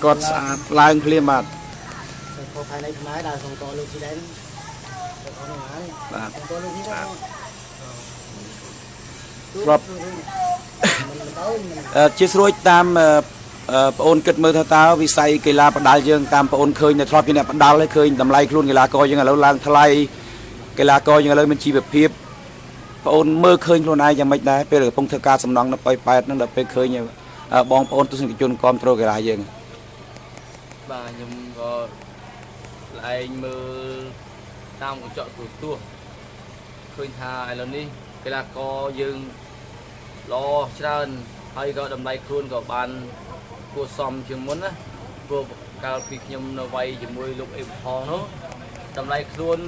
គាត់ស្អាតឡើងភ្លាមបាទខុសภายในខ្មែរដែលសូមតលើកទីដែរបាទតលើកទីដែរครับជាស្រួចតាមបងអូនគិតមើលថាតើវិស័យកីឡាបដាល់យើងតាមបងអូនឃើញតែធ្លាប់ជាអ្នកបដាល់ហើយឃើញតម្លៃខ្លួនកីឡាករយើងឥឡូវឡើងថ្លៃកីឡាករយើងឥឡូវមានជីវភាពបងអូនមើលឃើញខ្លួនឯងយ៉ាងម៉េចដែរពេលកំពុងធ្វើការសំណងនៅប៉ែតហ្នឹងដល់ពេលឃើញបងប្អូនទស្សនិកជនគ្រប់គ្រងកីឡាយើងបាទខ្ញុំក៏ឯងមើលតាមកញ្ចក់ទូទស្សន៍ឃើញថាឥឡូវនេះកីឡាករយើងល្អច្រើនហើយក៏តម្លៃខ្លួនក៏បានគួរសមជាងមុនណាព្រោះកាលពីខ្ញុំនៅវ័យជាមួយលោកអេវថងនោះតម្លៃខ្លួន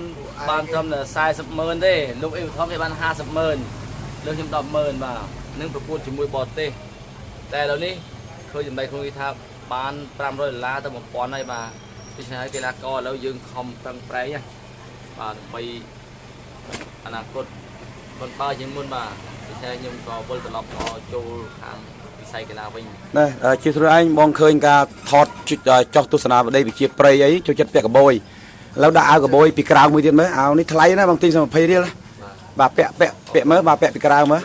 បានត្រឹមតែ40,000ទេលោកអេវថងគេបាន50,000លើខ្ញុំ10,000បាទនឹងប្រកួតជាមួយបរទេសតែឥឡូវនេះឃើញតម្លៃខ្លួនគេថាបាន$500ទៅ1,000ហើយបាទដូច្នេះហើយកីឡាករឥឡូវយើងខំប្រឹងប្រែងណាបាទដើម្បីអនាគតបន្តបើជាងមុនបាទដូច្នេះខ្ញុំក៏វិលត្រឡប់មកចូលខាងវិស័យកីឡាវិញណែជាស្រួលឯងបងឃើញការថតចុះទស្សនាវដ្តីវិជាព្រៃអីចូលចិត្តពាក់កបួយឥឡូវដាក់អាវកបួយពីក្រៅមួយទៀតមើលអាវនេះថ្លៃណាបងទិញ20រៀលបាទពាក់មើលបាទពាក់ពីក្រៅមើល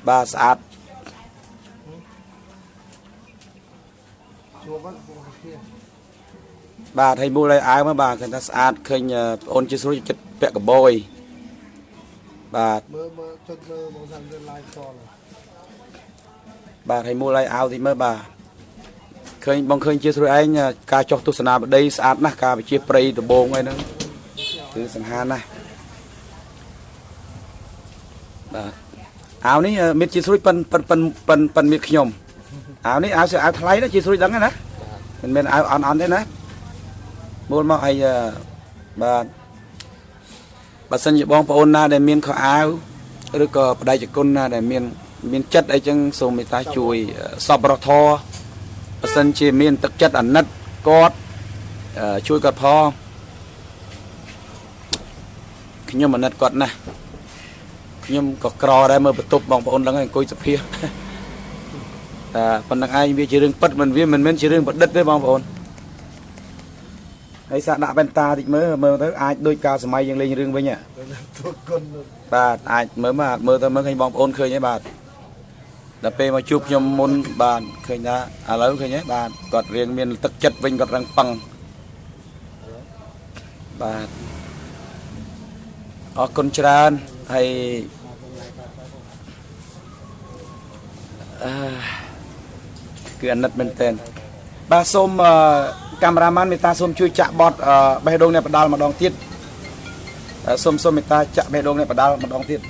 បាទស្អាតបាទហើយមូលឲ្យអាវមកបាទឃើញថាស្អាតឃើញបងអូនជាស្រួលចិត្តពាក់កបួយបាទមើលចុចមើលបងសាំទៅ live តលបាទហើយមូលឲ្យអាវតិចមើលបាទឃើញបងឃើញជាស្រួលឯងការចុះទស្សនាវដ្តីស្អាតណាស់ការវិជាព្រៃដំបងអីហ្នឹងគឺសង្ហាណាស់បាទអាវនេះមានជាស្រួលប៉ុនមានខ្ញុំអាវនេះអាវថ្លៃណាជាស្រួលដឹងណាមិនមែនអាវអន់ទេណាមូលមកឲ្យបាទបើសិនជាបងប្អូនណាដែលមានខោអាវឬក៏បដិជគុណណាដែលមានចិត្តអីចឹងសូមមេត្តាជួយសប្បុរសធម៌បើសិនជាមានទឹកចិត្តអាណិតគាត់ជួយគាត់ផងខ្ញុំអាណិតគាត់ណាស់ខ្ញុំក៏ក្រដែរមើលបន្ទប់បងប្អូនដឹងហើយអង្គុយសុភាតែប៉ុណ្្នឹងឯងវាជារឿងពិតមិនមែនជារឿងប្រឌិតទេបងប្អូនហើយសាកដាក់វ៉ែនតាតិចមើលទៅអាចដូចកាលសម័យយើងលេងរឿងវិញបាទអាចមើលទៅឃើញបងប្អូនឃើញហើយបាទដល់ពេលមកជួបខ្ញុំមុនបាទឃើញថាឥឡូវឃើញហើយបាទគាត់រៀងមានទឹកចិត្តវិញគាត់រឹងប៉ឹងបាទអរគុណច្រើនហើយគឺអាណិតមែនតើបាទសូមកាមេរ៉ាម៉ានមេត្តាសូមជួយចាក់បទបេះដូងអ្នកបដាល់ម្ដងទៀតសូមមេត្តាចាក់បេះដូងអ្នកបដាល់ម្ដងទៀត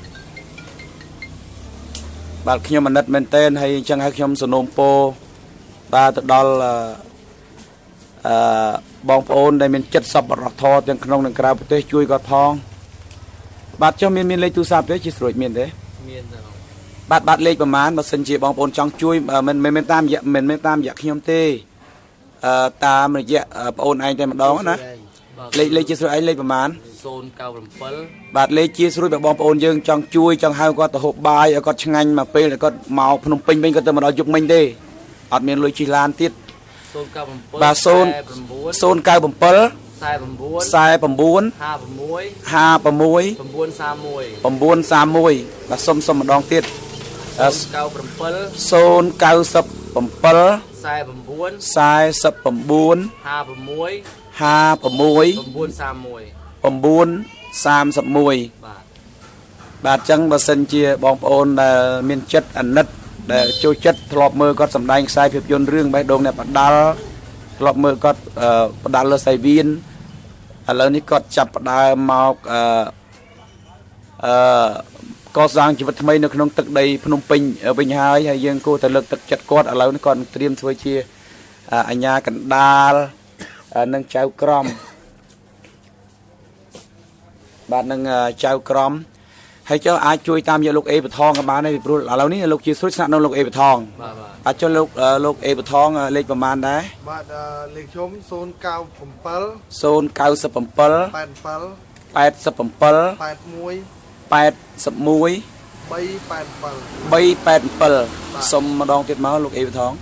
បាទខ្ញុំអាណិតមែនតើហើយអញ្ចឹងហើយខ្ញុំសនំពោបាទទៅដល់បងប្អូនដែលមានចិត្តសប្បុរសធម៌ទាំងក្នុងនិងក្រៅប្រទេសជួយគាត់ផងបាទចុះមានលេខទូរស័ព្ទទេជាស្រួចមានទេមានទេបាទលេខប្រមាណបើសិនជាបងប្អូនចង់ជួយមិនមែនតាមរយៈខ្ញុំទេតាមរយៈបងអូនឯងតែម្ដងណាលេខជាស្រួយឯងលេខប្រមាណ097បាទលេខជាស្រួយបងប្អូនយើងចង់ជួយចង់ហៅគាត់ទៅហូបបាយឲ្យគាត់ឆ្ងាញ់មកពេលឲ្យគាត់មកភ្នំពេញវិញគាត់ទៅមកដល់យុគមិញទេអត់មានលុយជិះឡានទៀត097បាទ097 បាទសុំម្ដងទៀតបាទចឹងបើសិនជាបងប្អូនដែលមានចិត្តអាណិតដែលចូលចិត្តធ្លាប់មើលគាត់សម្ដែងខ្សែភាពយន្តរឿងបេះដូងអ្នកបដាល់ធ្លាប់មើលគាត់បដាល់លើសៃវៀនឥឡូវនេះគាត់ចាប់ផ្ដើមមកកសាងជីវិតថ្មីនៅក្នុងទឹកដីភ្នំពេញវិញហើយយើងគួរតែលើកទឹកចិត្តគាត់ឥឡូវនេះគាត់ត្រៀមធ្វើជាអញ្ញាកណ្ដាលនិងចៅក្រមបាទនឹងចៅក្រមហើយចុះអាចជួយតាមយកលោកអេបថងក៏បានដែរពីព្រោះឥឡូវនេះលោកជាស្រួចស្នាក់នៅលោកអេបថងបាទចុះលោកអេបថងលេខប្រមាណដែរបាទលេខខ្ញុំ097សុំម្ដងទៀតមកលោកអេបថង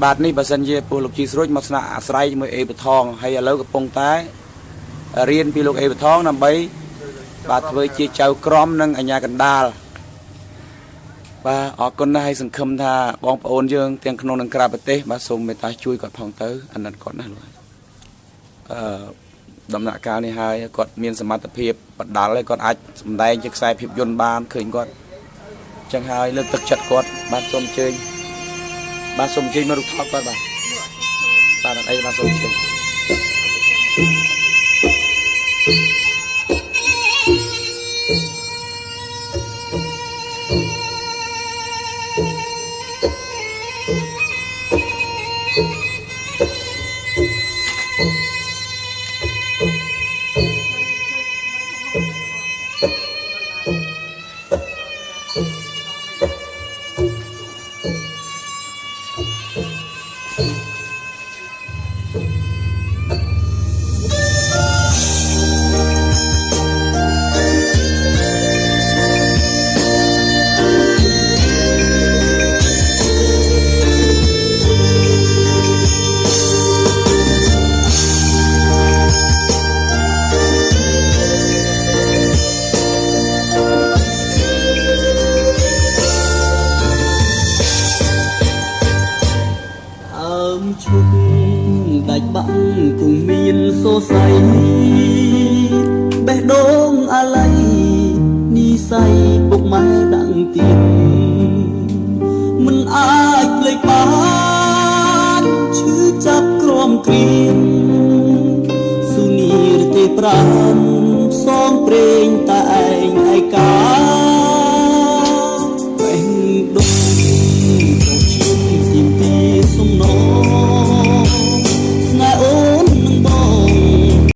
បាទនេះបើសិនជាពួកលោកជីស្រួចមកស្នាក់អាស្រ័យជាមួយអេបថងហើយឥឡូវកំពុងតែរៀនពីលោកអេបថងដើម្បីបាទធ្វើជាចៅក្រមនិងអាជ្ញាកណ្ដាលបាទអរគុណណាស់ហើយសង្ឃឹមថាបងប្អូនយើងទាំងក្នុងនិងក្រៅប្រទេសបាទសូមមេត្តាជួយគាត់ផងទៅអាណិតគាត់ណាស់លោកដំណាក់កាលនេះហើយគាត់មានសមត្ថភាពបដាល់ហើយគាត់អាចសម្ដែងជាខ្សែភាពយន្តបានឃើញគាត់ចឹងហើយលើកទឹកចិត្តគាត់បាទសូមអញ្ជើញមករូបថតគាត់បាទអីបាទសូមអញ្ជើញដាច់បាក់គង់មានសរសៃបេះដូងអាឡ័យនីស័យពុកម៉ែដាក់ទៀតមិនអាចភ្លេចបានឈឺចាប់ក្រំគ្រៀងស៊ូនីរទេប្រាំសងព្រេងតែឯងឯកា